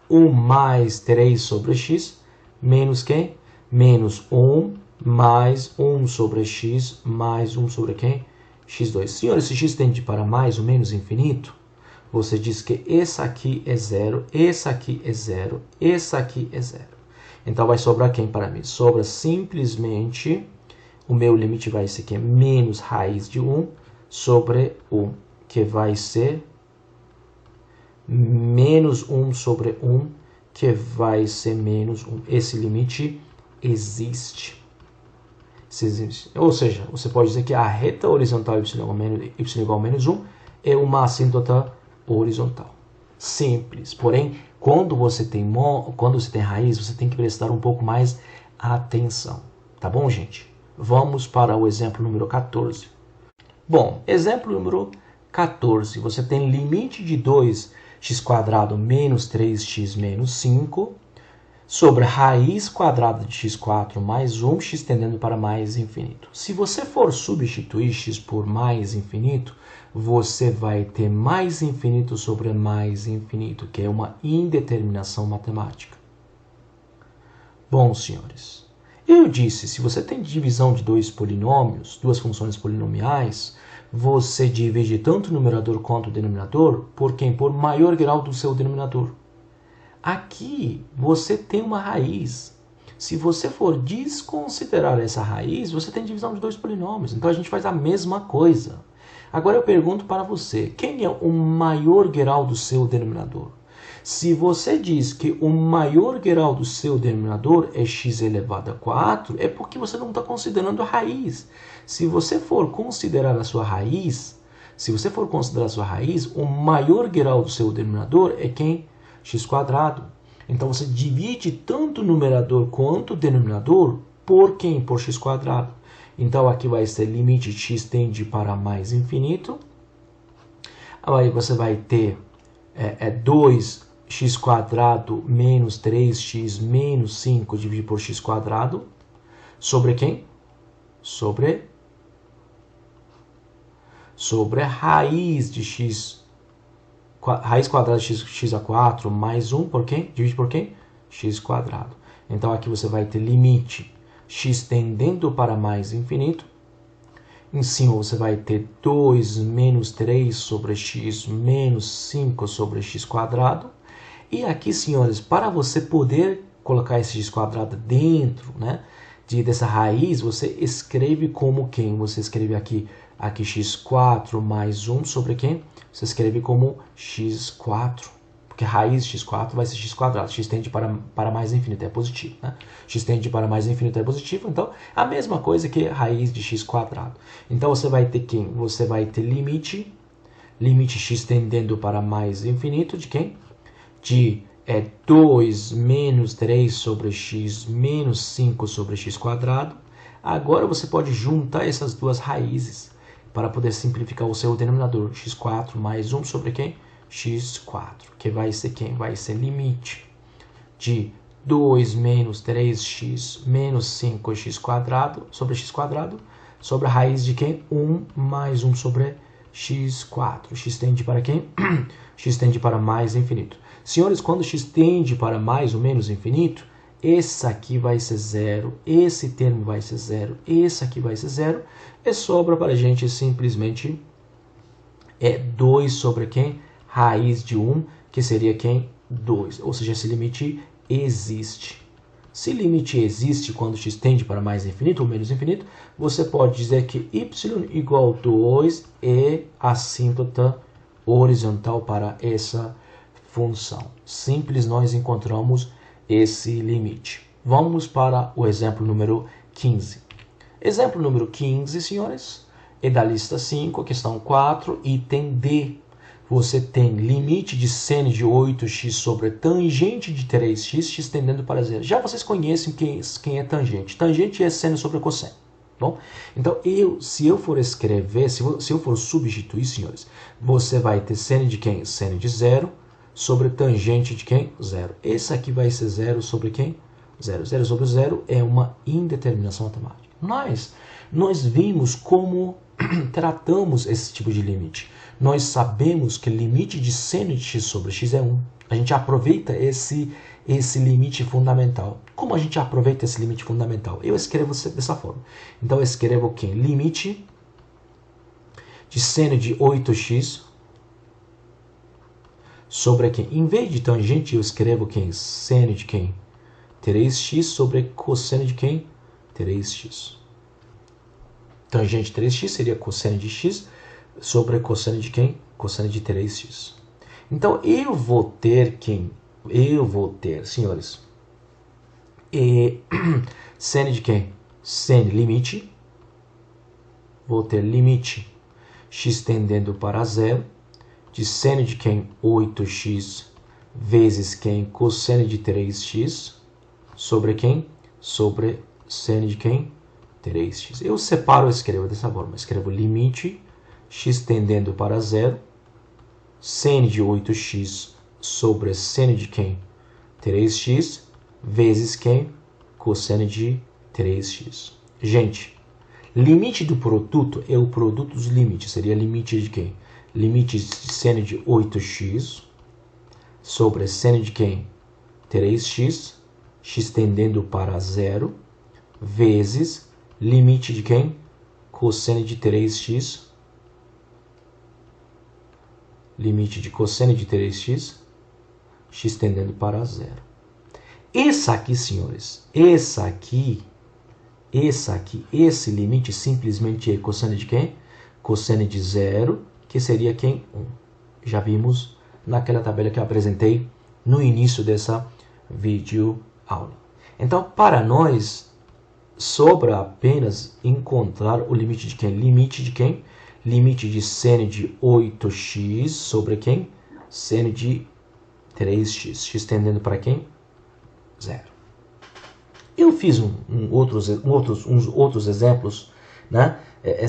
1 mais 3 sobre x. Menos quem? Menos 1 mais 1 sobre x mais 1 sobre quem? x2. Senhores, se x tende para mais ou menos infinito, você diz que esse aqui é 0, esse aqui é 0, esse aqui é 0. Então vai sobrar quem para mim? Sobra simplesmente, o meu limite vai ser que é menos raiz de 1 sobre 1, que vai ser menos 1 sobre 1, que vai ser menos 1. Esse limite existe. Ou seja, você pode dizer que a reta horizontal y igual a menos 1 é uma assíntota horizontal. Simples. Porém, quando você tem raiz, você tem que prestar um pouco mais atenção. Tá bom, gente? Vamos para o exemplo número 14. Bom, exemplo número 14. Você tem limite de 2x² menos 3x menos 5 sobre a raiz quadrada de x4 mais 1, x tendendo para mais infinito. Se você for substituir x por mais infinito, você vai ter mais infinito sobre mais infinito, que é uma indeterminação matemática. Bom, senhores, eu disse, se você tem divisão de dois polinômios, duas funções polinomiais, você divide tanto o numerador quanto o denominador por quem? Por maior grau do seu denominador. Aqui você tem uma raiz. Se você for desconsiderar essa raiz, você tem divisão de dois polinômios. Então a gente faz a mesma coisa. Agora eu pergunto para você, quem é o maior grau do seu denominador? Se você diz que o maior grau do seu denominador é x elevado a 4, é porque você não está considerando a raiz. Se você for considerar a sua raiz, o maior grau do seu denominador é quem? X². Então você divide tanto o numerador quanto o denominador por quem? Por x². Então aqui vai ser limite x tende para mais infinito. Aí você vai ter 2x² menos 3x menos 5 dividido por x² sobre quem? Sobre a raiz de x, raiz quadrada de x a 4 mais 1 por quem? Divide por quem? x². Então aqui você vai ter limite x tendendo para mais infinito. Em cima você vai ter 2 menos 3 sobre x menos 5 sobre x². E aqui, senhores, para você poder colocar esse x² dentro, né, dessa raiz, você escreve como quem? Você escreve aqui x4 mais 1 sobre quem? Você escreve como x4, porque a raiz de x4 vai ser x². X tende para mais infinito, é positivo, né? X tende para mais infinito é positivo, então a mesma coisa que a raiz de x². Então você vai ter quem? Você vai ter limite x tendendo para mais infinito de quem? De 2 menos 3 sobre x menos 5 sobre x². Agora você pode juntar essas duas raízes para poder simplificar o seu denominador. x4 mais 1 sobre quem? x4, que vai ser quem? Vai ser limite de 2 menos 3x menos 5x² sobre x² sobre a raiz de quem? 1 mais 1 sobre x4. X tende para quem? X tende para mais infinito. Senhores, quando x tende para mais ou menos infinito, esse aqui vai ser zero, esse termo vai ser zero, esse aqui vai ser zero, e sobra para a gente simplesmente 2 sobre quem? Raiz de 1, que seria quem? 2. Ou seja, esse limite existe. Se limite existe quando x tende para mais infinito ou menos infinito, você pode dizer que y igual a 2 é assíntota horizontal para essa função. Simples, nós encontramos esse limite. Vamos para o exemplo número 15. Exemplo número 15, senhores, é da lista 5, questão 4, item D. Você tem limite de seno de 8x sobre tangente de 3x, x tendendo para zero. Já vocês conhecem quem é tangente. Tangente é seno sobre cosseno. Bom, então, se eu for escrever, se eu for substituir, senhores, você vai ter seno de quem? Seno de zero sobre tangente de quem? Zero. Esse aqui vai ser zero sobre quem? Zero. Zero sobre zero é uma indeterminação matemática. Mas nós vimos como tratamos esse tipo de limite. Nós sabemos que o limite de seno de x sobre x é 1. A gente aproveita esse limite fundamental. Como a gente aproveita esse limite fundamental? Eu escrevo dessa forma. Então eu escrevo o quê? Limite de seno de 8x sobre quem? Em vez de tangente, eu escrevo quem? Seno de quem? 3x sobre cosseno de quem? 3x. Tangente 3x seria cosseno de x sobre cosseno de quem? Cosseno de 3x. Então, eu vou ter quem? Eu vou ter, senhores, E seno de quem? Seno limite. Vou ter limite x tendendo para zero de seno de quem? 8x vezes quem? Cosseno de 3x sobre quem? Sobre seno de quem? 3x. Eu separo e escrevo dessa forma. Escrevo limite x tendendo para zero, seno de 8x sobre seno de quem? 3x vezes quem? Cosseno de 3x. Gente, limite do produto é o produto dos limites. Seria limite de quem? Limite de seno de 8x sobre seno de quem? 3x, x tendendo para zero, vezes limite de quem? Cosseno de 3x, limite de cosseno de 3x, x tendendo para zero. Essa aqui, senhores, esse limite simplesmente é cosseno de quem? Cosseno de zero, que seria quem? 1. Já vimos naquela tabela que eu apresentei no início dessa videoaula. Então, para nós, sobra apenas encontrar o limite de quem? Limite de quem? Limite de seno de 8x sobre quem? Seno de 3x. X tendendo para quem? 0. Eu fiz uns outros exemplos, né,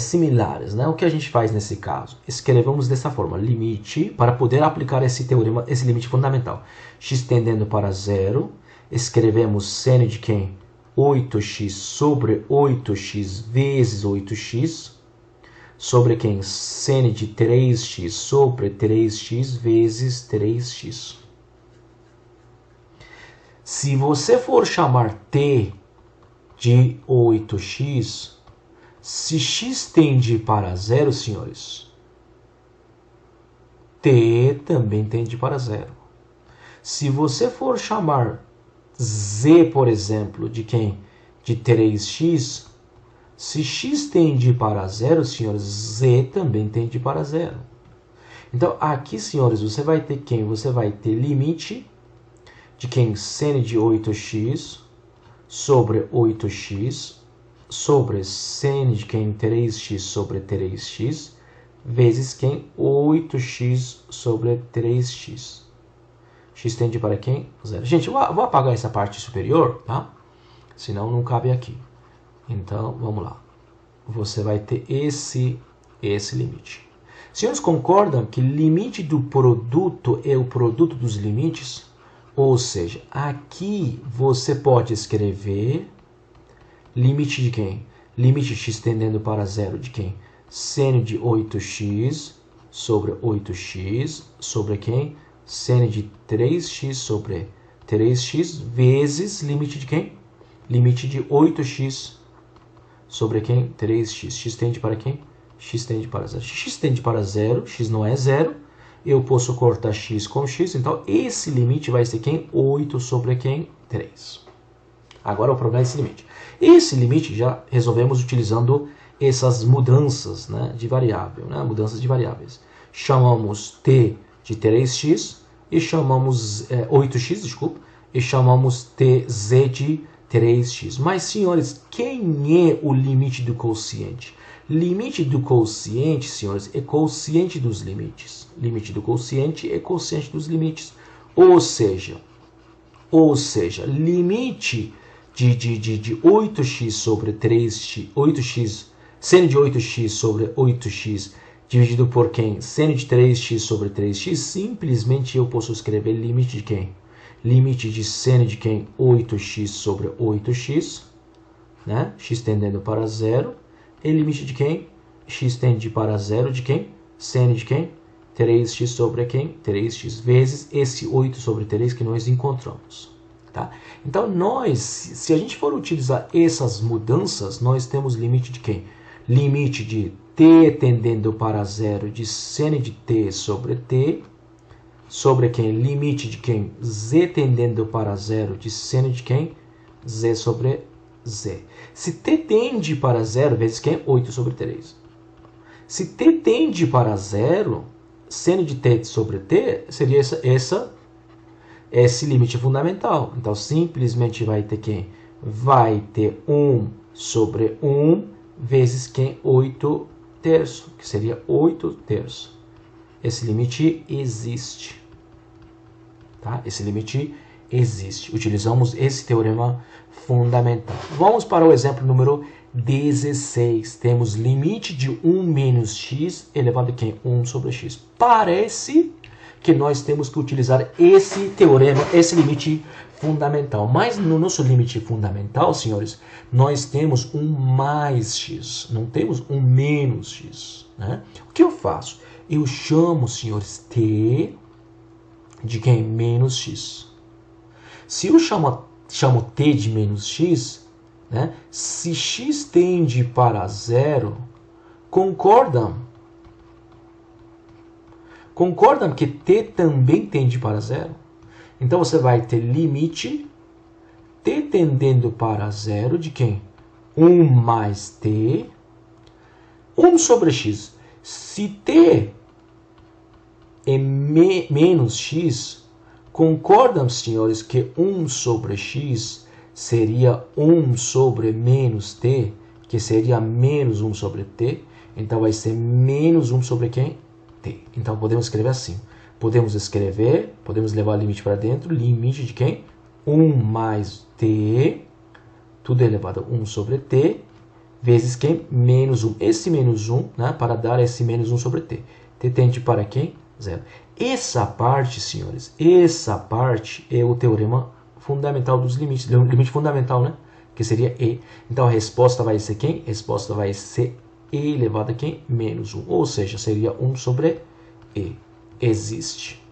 similares. Né? O que a gente faz nesse caso? Escrevemos dessa forma, limite, para poder aplicar esse teorema, esse limite fundamental. X tendendo para 0, escrevemos seno de quem? 8x sobre 8x vezes 8x, sobre quem? Seno de 3x sobre 3x vezes 3x. Se você for chamar t de 8x, se x tende para zero, senhores, t também tende para zero. Se você for chamar z, por exemplo, de quem? De 3x, se x tende para zero, senhores, z também tende para zero. Então, aqui, senhores, você vai ter quem? Você vai ter limite de quem? Seno de 8x sobre 8x sobre seno de quem? 3x sobre 3x vezes quem? 8x sobre 3x. X tende para quem? 0. Gente, eu vou apagar essa parte superior, tá? Senão não cabe aqui. Então, vamos lá. Você vai ter esse limite. Senhores, concordam que limite do produto é o produto dos limites? Ou seja, aqui você pode escrever limite de quem? Limite x tendendo para zero de quem? Seno de 8x sobre 8x sobre quem? Seno de 3x sobre 3x vezes limite de quem? Limite de 8x sobre quem? 3x. X tende para quem? X tende para zero. X tende para zero, x não é zero. Eu posso cortar x com x, então esse limite vai ser quem? 8 sobre quem? 3. Agora o problema é esse limite. Esse limite já resolvemos utilizando essas mudanças, né, de variável, né, mudanças de variáveis. Chamamos t de 3x e chamamos 8x, desculpa, e chamamos tz de 3x. Mas, senhores, quem é o limite do quociente? Limite do quociente, senhores, é quociente dos limites. Limite do quociente é quociente dos limites. Ou seja, limite de 8x sobre 3x, 8x, seno de 8x sobre 8x dividido por quem? Seno de 3x sobre 3x, simplesmente eu posso escrever limite de quem? Limite de seno de quem? 8x sobre 8x, né? X tendendo para zero. E limite de quem? X tende para zero de quem? Seno de quem? 3x sobre quem? 3x vezes esse 8 sobre 3 que nós encontramos. Tá? Então, se a gente for utilizar essas mudanças, nós temos limite de quem? Limite de t tendendo para zero de seno de t sobre t, sobre quem? Limite de quem? Z tendendo para zero de seno de quem? Z sobre z. Se t tende para zero, vezes quem? 8 sobre 3. Se t tende para zero, seno de t sobre t seria essa esse limite fundamental. Então, simplesmente vai ter quem? Vai ter 1 sobre 1 vezes quem? 8 terços, que seria 8 terços. Esse limite existe. Tá? Esse limite existe. Utilizamos esse teorema fundamental. Vamos para o exemplo número 16. Temos limite de 1 menos x elevado a quem? 1 sobre x. Parece que nós temos que utilizar esse teorema, esse limite fundamental. Mas no nosso limite fundamental, senhores, nós temos um mais x, não temos um menos x. Né? O que eu faço? Eu chamo, senhores, t de quem? Menos x. Se eu chamo t de menos x, né? Se x tende para zero, concordam? Concordam que t também tende para zero? Então você vai ter limite t tendendo para zero de quem? 1 mais t, 1 sobre x. Se t é menos x, concordam, senhores, que 1 sobre x seria 1 sobre menos t, que seria menos 1 sobre t. Então vai ser menos 1 sobre quem? T. Então podemos escrever assim. Podemos levar o limite para dentro, limite de quem? 1 mais t, tudo elevado a 1 sobre t, vezes quem? Menos 1. Esse menos 1, né, para dar esse menos 1 sobre t. T tende para quem? Zero. Essa parte, senhores, essa parte é o teorema fundamental dos limites, limite fundamental, né? Que seria E. Então a resposta vai ser quem? A resposta vai ser E elevado a quem? Menos 1. Ou seja, seria 1 sobre E. Existe.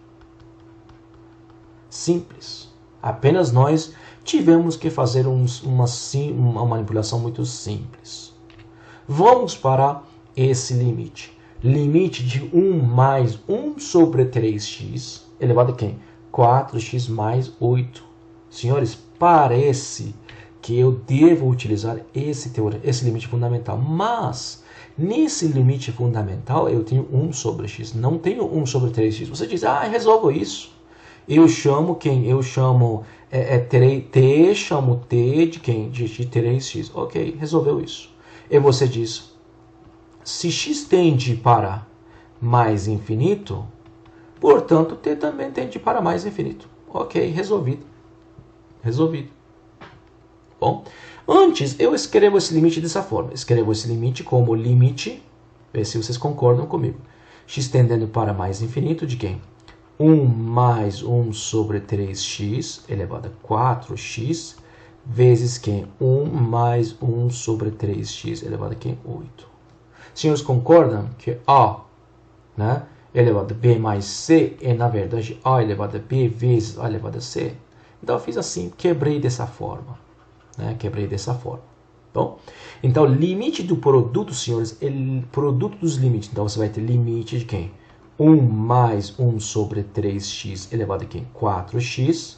Simples. Apenas nós tivemos que fazer uma manipulação muito simples. Vamos para esse limite. Limite de 1 mais 1 sobre 3x elevado a quem? 4x mais 8. Senhores, parece que eu devo utilizar esse limite fundamental. Mas, nesse limite fundamental, eu tenho 1 sobre x. Não tenho 1 sobre 3x. Você diz, resolvo isso. Eu chamo quem? Eu chamo t, chamo t de quem? De 3x. Ok, resolveu isso. E você diz, se x tende para mais infinito, portanto, t também tende para mais infinito. Ok, resolvido. Resolvido. Bom, antes eu escrevo esse limite dessa forma. Escrevo esse limite como limite, vê se vocês concordam comigo. X tendendo para mais infinito de quem? 1 mais 1 sobre 3x elevado a 4x, vezes quem? 1 mais 1 sobre 3x elevado a quem? 8. Senhores, concordam que A, né, elevado a B mais C é, na verdade, A elevado a B vezes A elevado a C? Então, eu fiz assim, quebrei dessa forma. Né, quebrei dessa forma. Bom, então, limite do produto, senhores, é produto dos limites. Então, você vai ter limite de quem? 1 mais 1 sobre 3x elevado a quem? 4x.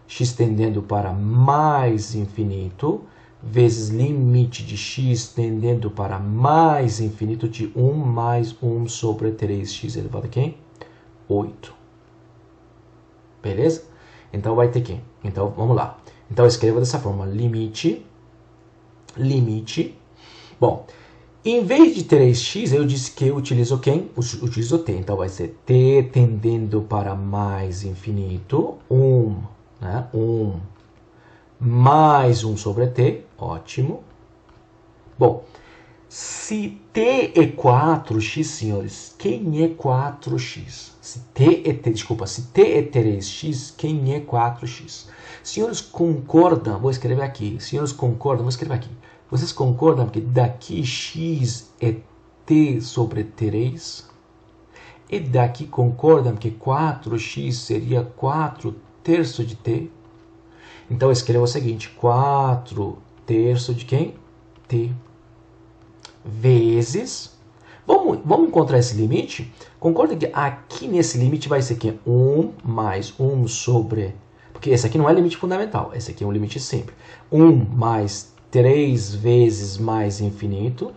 X tendendo para mais infinito, vezes limite de x tendendo para mais infinito de 1 mais 1 sobre 3x elevado a quem? 8. Beleza? Então vai ter quem? Então vamos lá. Então eu escrevo dessa forma, limite. Bom, em vez de 3x, eu disse que eu utilizo quem? Utilizo t. Então vai ser t tendendo para mais infinito, 1, né? 1 mais 1 sobre t, ótimo. Bom, se t é 4x, senhores, quem é 4x? Se t é 3x, quem é 4x? Senhores, concordam? Vou escrever aqui. Senhores, concordam? Vou escrever aqui. Vocês concordam que daqui x é t sobre 3? E daqui concordam que 4x seria 4 terços de t? Então, eu escrevo o seguinte, 4 terços de quem? T. Vezes, vamos encontrar esse limite? Concorda que aqui nesse limite vai ser quem? 1 mais 1 sobre... Porque esse aqui não é limite fundamental, esse aqui é um limite simples. 1 mais 3 vezes mais infinito,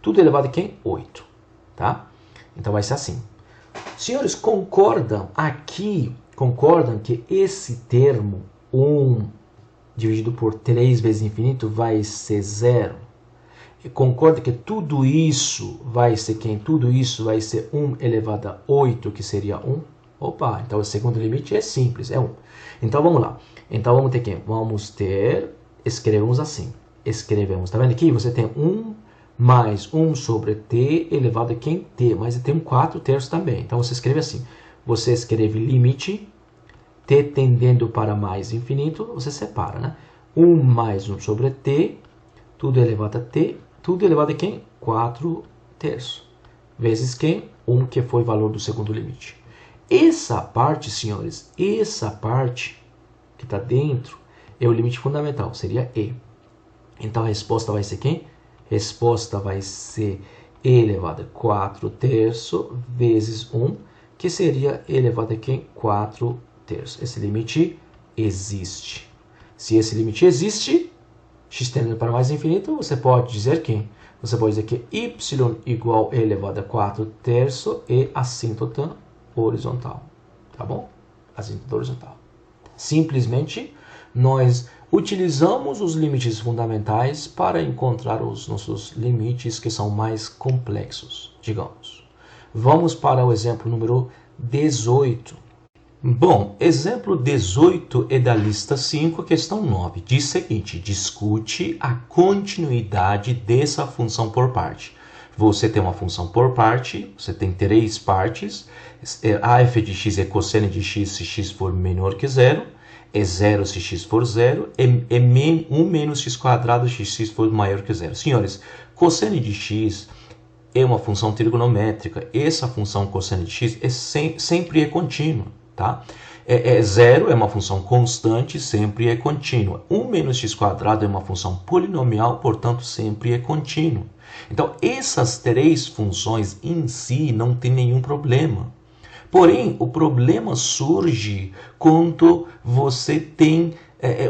tudo elevado a quem? 8. Tá? Então vai ser assim. Senhores, concordam aqui concordam que esse termo, 1 dividido por 3 vezes infinito, vai ser 0? E concorda que tudo isso vai ser quem? Tudo isso vai ser 1 elevado a 8, que seria 1? Opa, então o segundo limite é simples, é 1. Então vamos lá. Então vamos ter quem? Vamos ter, escrevemos assim. Escrevemos, tá vendo aqui? Você tem 1 mais 1 sobre t elevado a quem? T, mas tem um 4 terços também. Então você escreve assim. Você escreve limite, t tendendo para mais infinito, você separa, né? 1 mais 1 sobre t, tudo elevado a t, tudo elevado a quem? 4 terços. Vezes quem? 1, que foi o valor do segundo limite. Essa parte, senhores, essa parte que está dentro é o limite fundamental, seria e. Então a resposta vai ser quem? Resposta vai ser e elevado a 4 terços vezes 1, que seria e elevado a quem? 4 terços. Esse limite existe. Se esse limite existe, x tendendo para mais infinito, você pode dizer que Você pode dizer que y igual a e elevado a 4 terços é assíntota horizontal. Tá bom? Assíntota horizontal. Simplesmente, nós utilizamos os limites fundamentais para encontrar os nossos limites que são mais complexos, digamos. Vamos para o exemplo número 18. Bom, exemplo 18 é da lista 5, questão 9. Diz o seguinte: discute a continuidade dessa função por parte. Você tem uma função por parte, você tem 3 partes. A f de x é cosseno de x se x for menor que 0. É 0 se x for 0. É 1 menos x quadrado se x for maior que 0. Senhores, cosseno de x é uma função trigonométrica. Essa função cosseno de x sempre é contínua. Tá? 0 é uma função constante, sempre é contínua. 1 menos x quadrado é uma função polinomial, portanto, sempre é contínuo. Então, essas 3 funções em si não tem nenhum problema. Porém, o problema surge quando você tem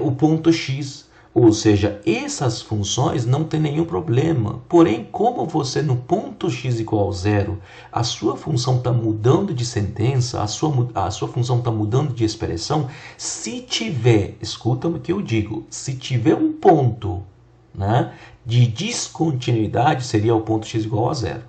o ponto x. Ou seja, essas funções não tem nenhum problema. Porém, como você no ponto x igual a 0, a sua função está mudando de sentença, a sua função está mudando de expressão, se tiver, escuta o que eu digo, se tiver um ponto, né, de descontinuidade, seria o ponto x igual a 0.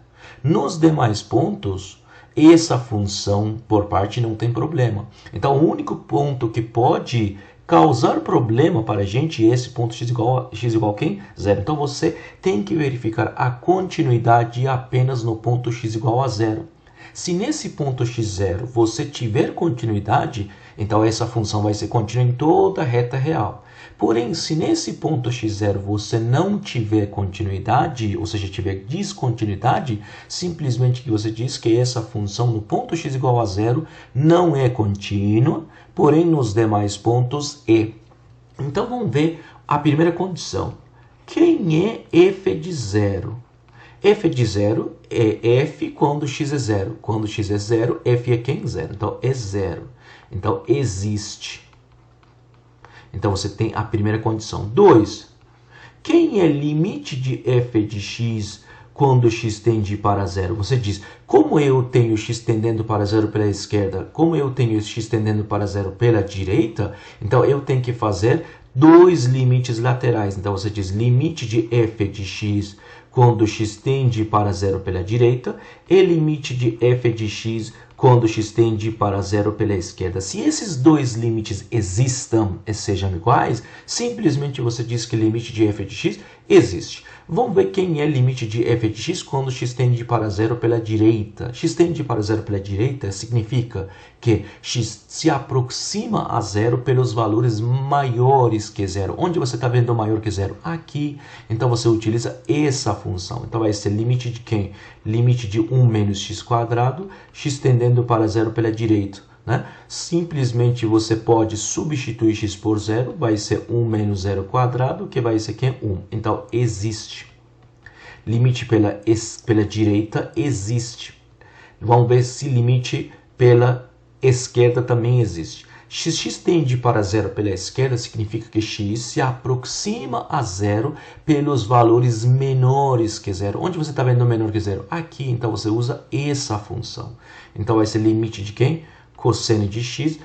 Nos demais pontos, essa função por parte não tem problema. Então, o único ponto que pode causar problema para a gente é esse ponto x igual a quem? 0. Então, você tem que verificar a continuidade apenas no ponto x igual a 0. Se nesse ponto x0 você tiver continuidade, então essa função vai ser contínua em toda a reta real. Porém, se nesse ponto x0 você não tiver continuidade, ou seja, tiver descontinuidade, simplesmente que você diz que essa função no ponto x igual a 0 não é contínua, porém nos demais pontos é. Então vamos ver a primeira condição. Quem é f de 0? F de 0 é f quando x é 0. Quando x é 0, f é quem? 0. Então é 0. Então existe. Então você tem a primeira condição. 2. Quem é limite de f de x quando x tende para 0? Você diz, como eu tenho x tendendo para 0 pela esquerda, como eu tenho x tendendo para 0 pela direita, então eu tenho que fazer 2 limites laterais. Então você diz, limite de f de x quando x tende para 0 pela direita e limite de f de x quando x tende para 0 pela esquerda. Se esses 2 limites existam e sejam iguais, simplesmente você diz que limite de f de x existe. Vamos ver quem é limite de f de x quando x tende para 0 pela direita. X tende para 0 pela direita significa que x se aproxima a 0 pelos valores maiores que 0. Onde você está vendo maior que 0? Aqui. Então você utiliza essa função. Então vai ser limite de quem? Limite de 1 menos x quadrado, x tendendo para 0 pela direita. Né? Simplesmente você pode substituir x por 0, vai ser 1 menos 0 quadrado, que vai ser quem? 1. Então, existe. Limite pela direita existe. Vamos ver se limite pela esquerda também existe. X tende para 0 pela esquerda significa que x se aproxima a 0 pelos valores menores que 0. Onde você está vendo menor que 0? Aqui, então você usa essa função. Então vai ser limite de quem? cosseno de x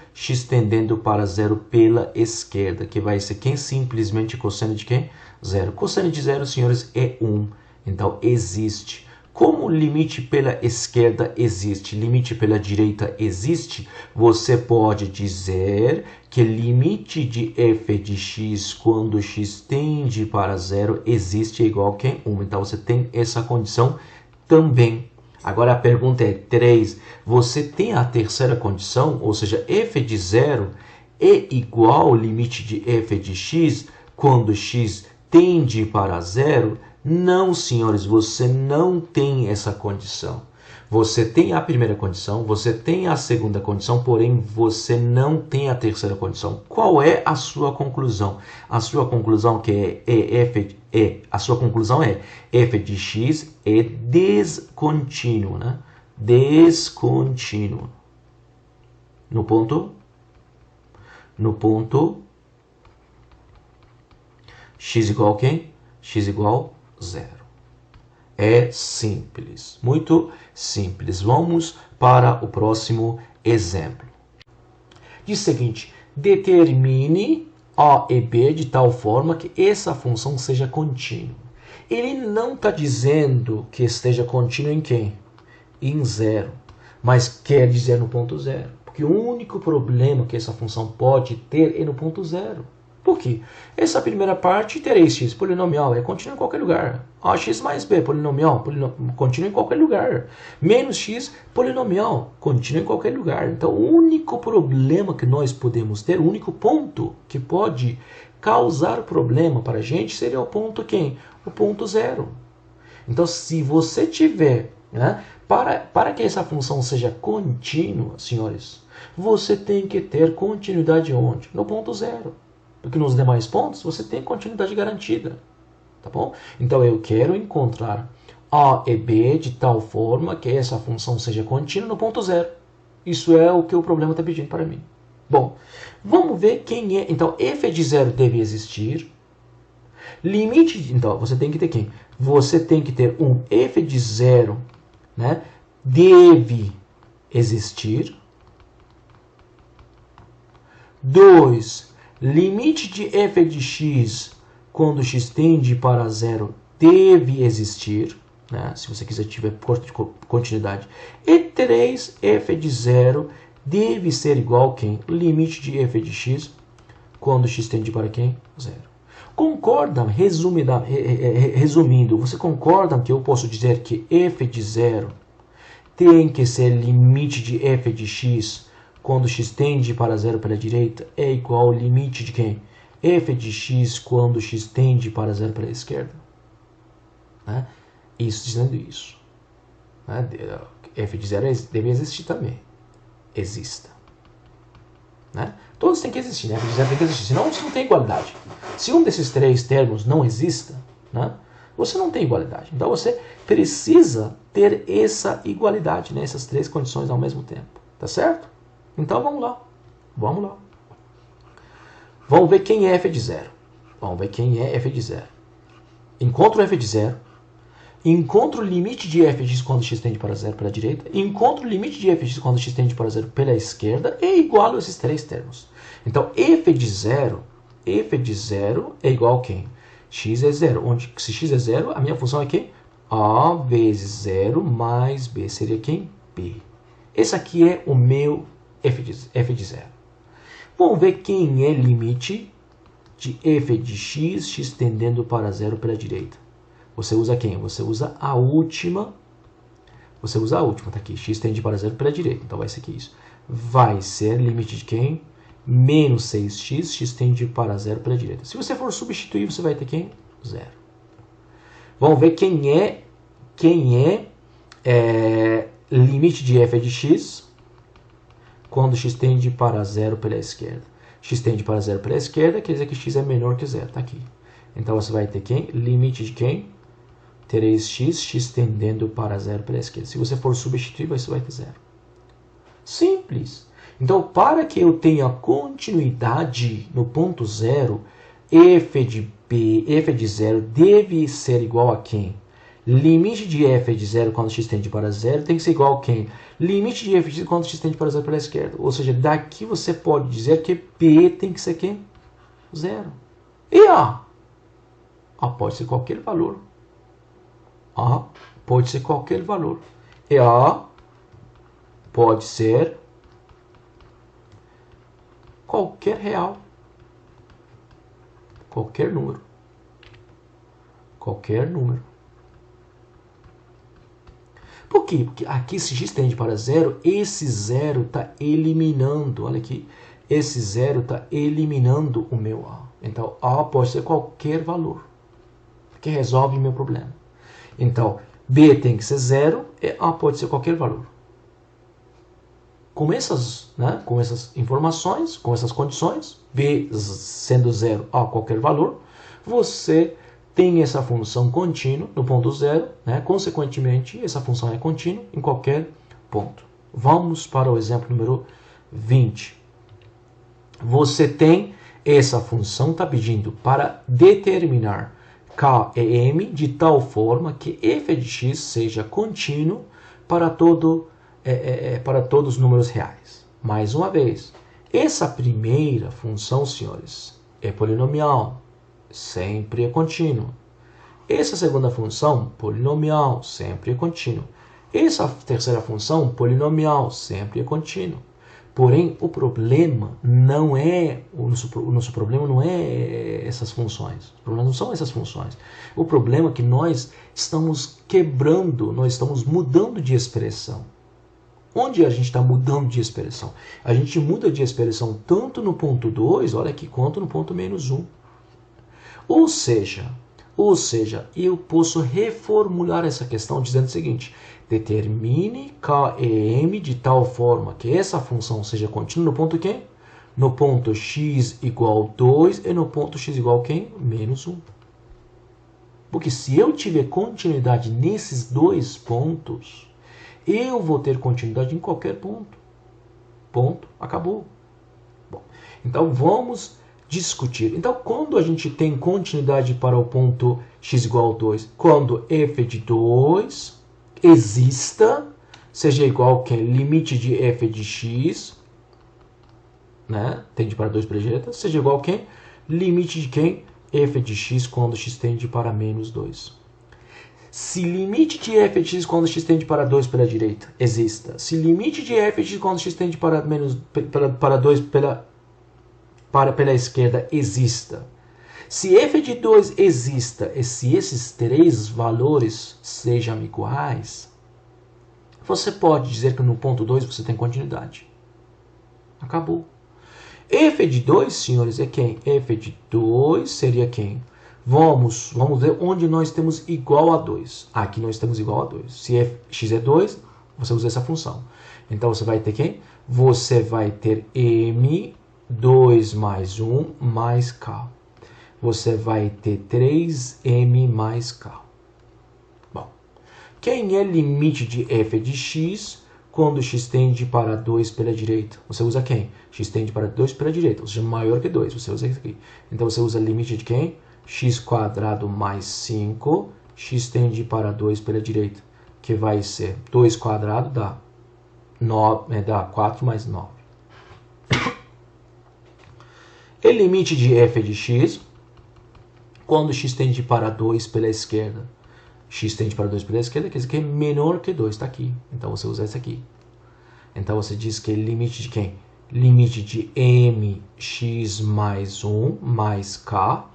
tendendo para zero pela esquerda, que vai ser quem? Simplesmente cosseno de quem? Zero. Cosseno de zero, senhores, é 1. Então, existe. Como o limite pela esquerda existe, limite pela direita existe, você pode dizer que limite de f de x quando x tende para zero existe igual a quem? 1. Então, você tem essa condição também. Agora a pergunta é 3. Você tem a terceira condição, ou seja, f de zero é igual ao limite de f de x quando x tende para zero? Não, senhores, você não tem essa condição. Você tem a primeira condição, você tem a segunda condição, porém você não tem a terceira condição. Qual é a sua conclusão? A sua conclusão a sua conclusão é f de x é descontínuo, né? Descontínuo. No ponto x igual a quem? X igual a 0. É simples, muito simples. Vamos para o próximo exemplo. Diz o seguinte: determine a e b de tal forma que essa função seja contínua. Ele não está dizendo que esteja contínuo em quem? Em 0, mas quer dizer no ponto 0. Porque o único problema que essa função pode ter é no ponto 0. Por quê? Essa primeira parte, 3x, polinomial, é contínuo em qualquer lugar. Ax mais b, polinomial, contínuo em qualquer lugar. Menos x, polinomial, contínuo em qualquer lugar. Então, o único problema que nós podemos ter, o único ponto que pode causar problema para a gente seria o ponto quem? O ponto 0. Então, se você tiver, né, para que essa função seja contínua, senhores, você tem que ter continuidade onde? No ponto 0. Porque nos demais pontos você tem continuidade garantida, tá bom? Então eu quero encontrar a e b de tal forma que essa função seja contínua no ponto 0. Isso é o que o problema está pedindo para mim. Bom, vamos ver quem é. Então f de 0 deve existir. Limite, então você tem que ter quem? Você tem que ter um f de 0, né? Deve existir. 2. Limite de f de x quando x tende para 0 deve existir, né? Se você quiser tiver continuidade. E 3, f de 0 deve ser igual a quem? Limite de f de x quando x tende para quem? 0. Concordam, resumindo, você concorda que eu posso dizer que f de 0 tem que ser limite de f de x quando x tende para 0 pela direita é igual ao limite de quem? F de x quando x tende para 0 pela esquerda. Né? Isso dizendo isso. Né? F de 0 deve existir também. Exista. Né? Todos têm que existir. Né? F de 0 tem que existir. Senão você não tem igualdade. Se um desses três termos não exista, né? Você não tem igualdade. Então você precisa ter essa igualdade, né? Essas três condições ao mesmo tempo. Tá certo? Então vamos lá. Vamos lá. Vamos ver quem é f de 0. Vamos ver quem é f de 0. Encontro f de 0. Encontro o limite de f de x quando x tende para 0 pela direita. Encontro o limite de f de x quando x tende para 0 pela esquerda. E igualo esses três termos. Então f de 0 é igual a quem? X é 0. Onde, se x é 0, a minha função é quem? A vezes 0 mais b. Seria quem? B. Esse aqui é o meu f de 0. Vamos ver quem é limite de f de x, x tendendo para 0 pela direita. Você usa quem? Você usa a última. Você usa a última, tá aqui. X tende para 0 pela direita. Então vai ser aqui isso. Vai ser limite de quem? Menos 6x, x tende para 0 pela direita. Se você for substituir, você vai ter quem? 0. Vamos ver quem é limite de f de x quando x tende para 0 pela esquerda. X tende para 0 pela esquerda, quer dizer que x é menor que 0. Está aqui. Então você vai ter quem? Limite de quem? 3x, x tendendo para 0 pela esquerda. Se você for substituir, você vai ter 0. Simples. Então, para que eu tenha continuidade no ponto 0, f de 0 deve ser igual a quem? Limite de f de zero quando x tende para zero tem que ser igual a quem? Limite de f de x quando x tende para zero pela esquerda. Ou seja, daqui você pode dizer que p tem que ser quem? Zero. E a? A pode ser qualquer valor. A pode ser qualquer valor. E a pode ser qualquer real. Qualquer número. Qualquer número. Por quê? Porque aqui se x tende para zero, esse zero está eliminando. Olha aqui. Esse zero está eliminando o meu a. Então, a pode ser qualquer valor. Que resolve o meu problema. Então, b tem que ser zero e a pode ser qualquer valor. Com essas informações, com essas condições, b sendo zero a qualquer valor, você tem essa função contínua no ponto zero, consequentemente, essa função é contínua em qualquer ponto. Vamos para o exemplo número 20. Você tem essa função, está pedindo para determinar k e m de tal forma que f de x seja contínuo para todos os números reais. Mais uma vez, essa primeira função, senhores, é polinomial, sempre é contínuo. Essa segunda função, polinomial, sempre é contínuo. Essa terceira função, polinomial, sempre é contínuo. Porém, o problema não é, o nosso problema não é essas funções. O problema não são essas funções. O problema é que nós estamos quebrando, nós estamos mudando de expressão. Onde a gente está mudando de expressão? A gente muda de expressão tanto no ponto 2, olha aqui, quanto no ponto menos 1. Ou seja, eu posso reformular essa questão dizendo o seguinte: determine k e m de tal forma que essa função seja contínua no ponto quem? No ponto x igual 2 e no ponto x igual quem? Menos 1. Porque se eu tiver continuidade nesses dois pontos, eu vou ter continuidade em qualquer ponto. Ponto, acabou. Bom, então vamos discutir. Então, quando a gente tem continuidade para o ponto x igual a 2, quando f de 2 exista, seja igual a limite de f de x, tende para 2 pela direita, seja igual a limite de f de x quando x tende para menos 2. Se limite de f de x quando x tende para 2 pela direita exista, se limite de f de x quando x tende para 2 pela esquerda exista, se f de 2 exista e se esses três valores sejam iguais, você pode dizer que no ponto 2 você tem continuidade. Acabou. F de 2, senhores, é quem? F de 2 seria quem? Vamos ver onde nós temos igual a 2. Aqui nós temos igual a 2. Se x é 2, você usa essa função. Então você vai ter quem? Você vai ter m 2 mais 1 mais k. Você vai ter 3m mais k. Bom, quem é limite de f de x quando x tende para 2 pela direita? Você usa quem? X tende para 2 pela direita, ou seja, maior que 2. Você usa aqui. Então você usa limite de quem? X quadrado mais 5, x tende para 2 pela direita, que vai ser 2 quadrado dá 4 mais 9. E limite de f de x, quando x tende para 2 pela esquerda, x tende para 2 pela esquerda, quer dizer que é menor que 2, está aqui. Então você usa esse aqui. Então você diz que é limite de quem? Limite de mx mais 1 mais k,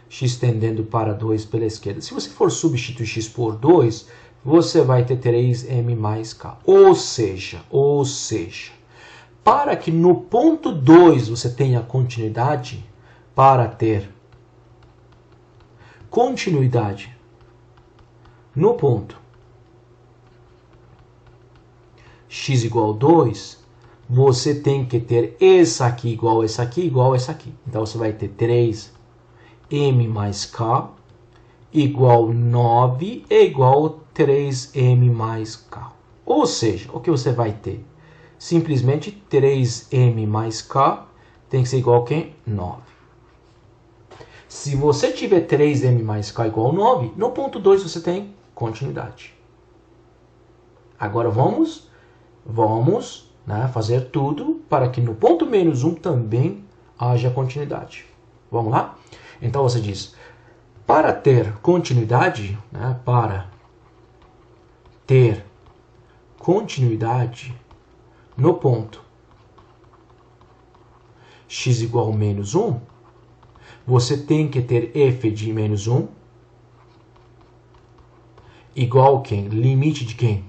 x tendendo para 2 pela esquerda. Se você for substituir x por 2, você vai ter 3m mais k. Ou seja, para que no ponto 2 você tenha continuidade, para ter continuidade no ponto x igual a 2, você tem que ter essa aqui igual a essa aqui igual a essa aqui. Então você vai ter 3m mais k igual 9 é igual a 3m mais k. Ou seja, o que você vai ter? Simplesmente 3m mais k tem que ser igual a quem? 9. Se você tiver 3m mais k igual a 9, no ponto 2 você tem continuidade. Agora vamos né, fazer tudo para que no ponto menos 1 também haja continuidade. Vamos lá? Então você diz, para ter continuidade, né, para ter continuidade no ponto x igual a menos 1, você tem que ter f de menos 1 igual a quem? Limite de quem?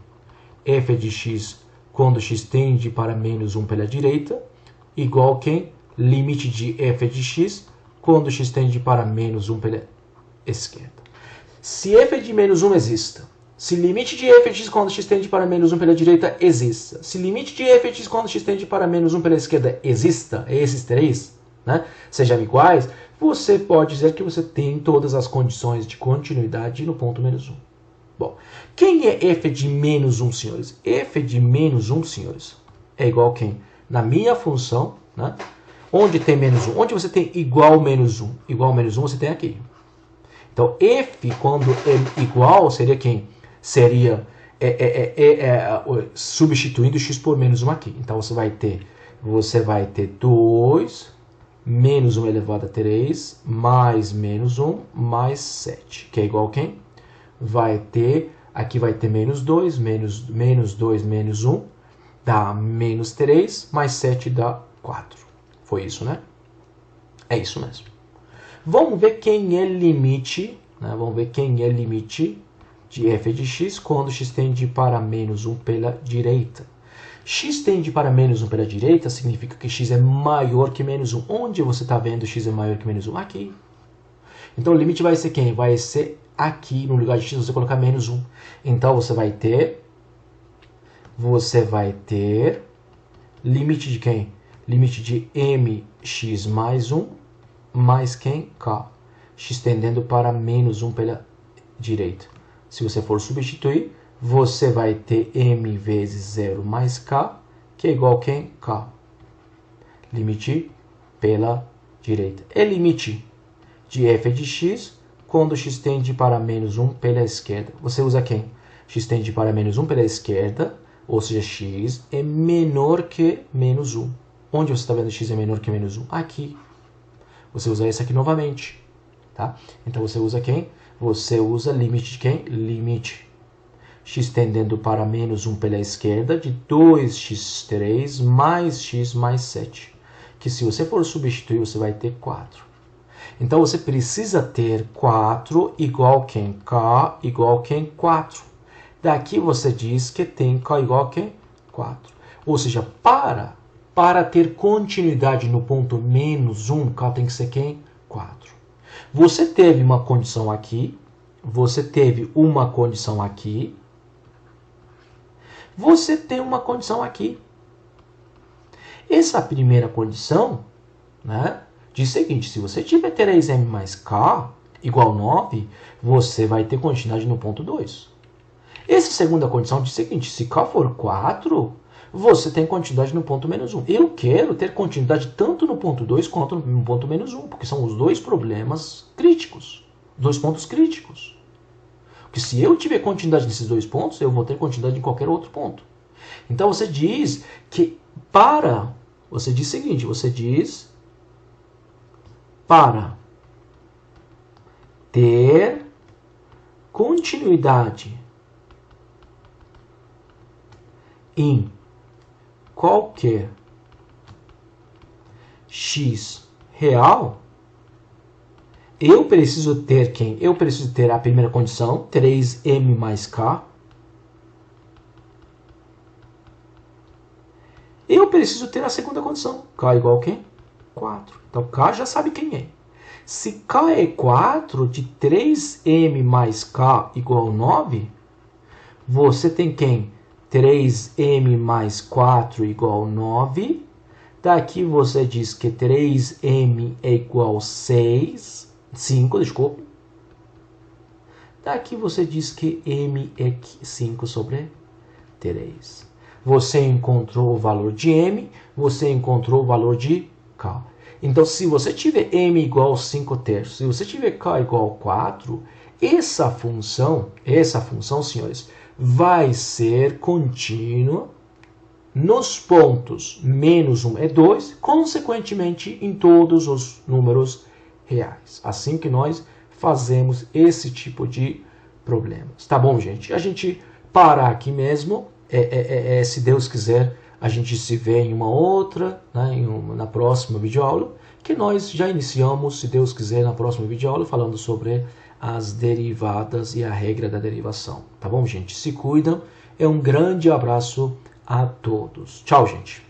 F de x quando x tende para menos 1 pela direita, igual a quem? Limite de f de x quando x tende para menos 1 pela esquerda. Se f de menos 1 exista, se limite de f de x quando x tende para menos 1 pela direita exista, se limite de f de x quando x tende para menos 1 pela esquerda exista, esses três, né, sejam iguais, você pode dizer que você tem todas as condições de continuidade no ponto menos 1. Bom, quem é f de menos 1, senhores? F de menos 1, senhores, é igual a quem? Na minha função, né, onde tem menos 1, onde você tem igual menos 1, igual menos 1 você tem aqui. Então, f, quando é igual, seria quem? Seria substituindo x por menos 1 aqui. Então, você vai ter 2 menos 1 elevado a 3 mais menos 1 mais 7, que é igual a quem? Aqui vai ter menos 2, menos 2 menos 1, dá menos 3, mais 7 dá 4. Foi isso, né? É isso mesmo. Vamos ver quem é limite, né? Vamos ver quem é limite de f de x quando x tende para menos 1 pela direita. X tende para menos 1 pela direita significa que x é maior que menos 1. Onde você está vendo x é maior que menos 1? Aqui. Então o limite vai ser quem? Vai ser aqui, no lugar de x, você colocar menos 1. Então você vai ter limite de quem? Limite de mx mais 1 mais quem? K. X tendendo para menos 1 pela direita. Se você for substituir, você vai ter m vezes 0 mais k, que é igual a quem? K. Limite pela direita. É limite de f de x quando x tende para menos 1 pela esquerda. Você usa quem? X tende para menos 1 pela esquerda, ou seja, x é menor que menos 1. Onde você está vendo x é menor que menos 1? Aqui. Você usa esse aqui novamente. Tá? Então você usa quem? Você usa limite de quem? Limite x tendendo para menos 1 pela esquerda de 2x3 mais x mais 7. Que se você for substituir, você vai ter 4. Então você precisa ter 4 igual a quem? K igual a quem? 4. Daqui você diz que tem K igual a quem? 4. Ou seja, para ter continuidade no ponto menos 1, K tem que ser quem? 4. Você teve uma condição aqui, você teve uma condição aqui, você tem uma condição aqui. Essa primeira condição, né, diz o seguinte, se você tiver 3m mais k igual a 9, você vai ter continuidade no ponto 2. Essa segunda condição diz o seguinte, se k for 4, você tem continuidade no ponto menos 1. Eu quero ter continuidade tanto no ponto 2 quanto no ponto menos 1, porque são os dois problemas críticos, dois pontos críticos. Porque se eu tiver continuidade nesses dois pontos, eu vou ter continuidade em qualquer outro ponto. Então você diz que você diz o seguinte, você diz para ter continuidade em qualquer x real, eu preciso ter quem? Eu preciso ter a primeira condição, 3m mais k. Eu preciso ter a segunda condição, k igual a quem? 4. Então, k já sabe quem é. Se k é 4, de 3m mais k igual a 9, você tem quem? 3m mais 4 igual a 9. Daqui você diz que 3m é igual a 5, desculpe. Daqui você diz que m é 5 sobre 3. Você encontrou o valor de m, você encontrou o valor de k. Então, se você tiver m igual a 5 terços, se você tiver k igual a 4, essa função, senhores, vai ser contínua nos pontos menos 1 é 2, consequentemente em todos os números reais. Assim que nós fazemos esse tipo de problemas. Tá bom, gente? A gente para aqui mesmo. Se Deus quiser, a gente se vê em uma outra, né, na próxima videoaula, que nós já iniciamos, se Deus quiser, na próxima videoaula, falando sobre as derivadas e a regra da derivação. Tá bom, gente? Se cuidam. Um grande abraço a todos. Tchau, gente.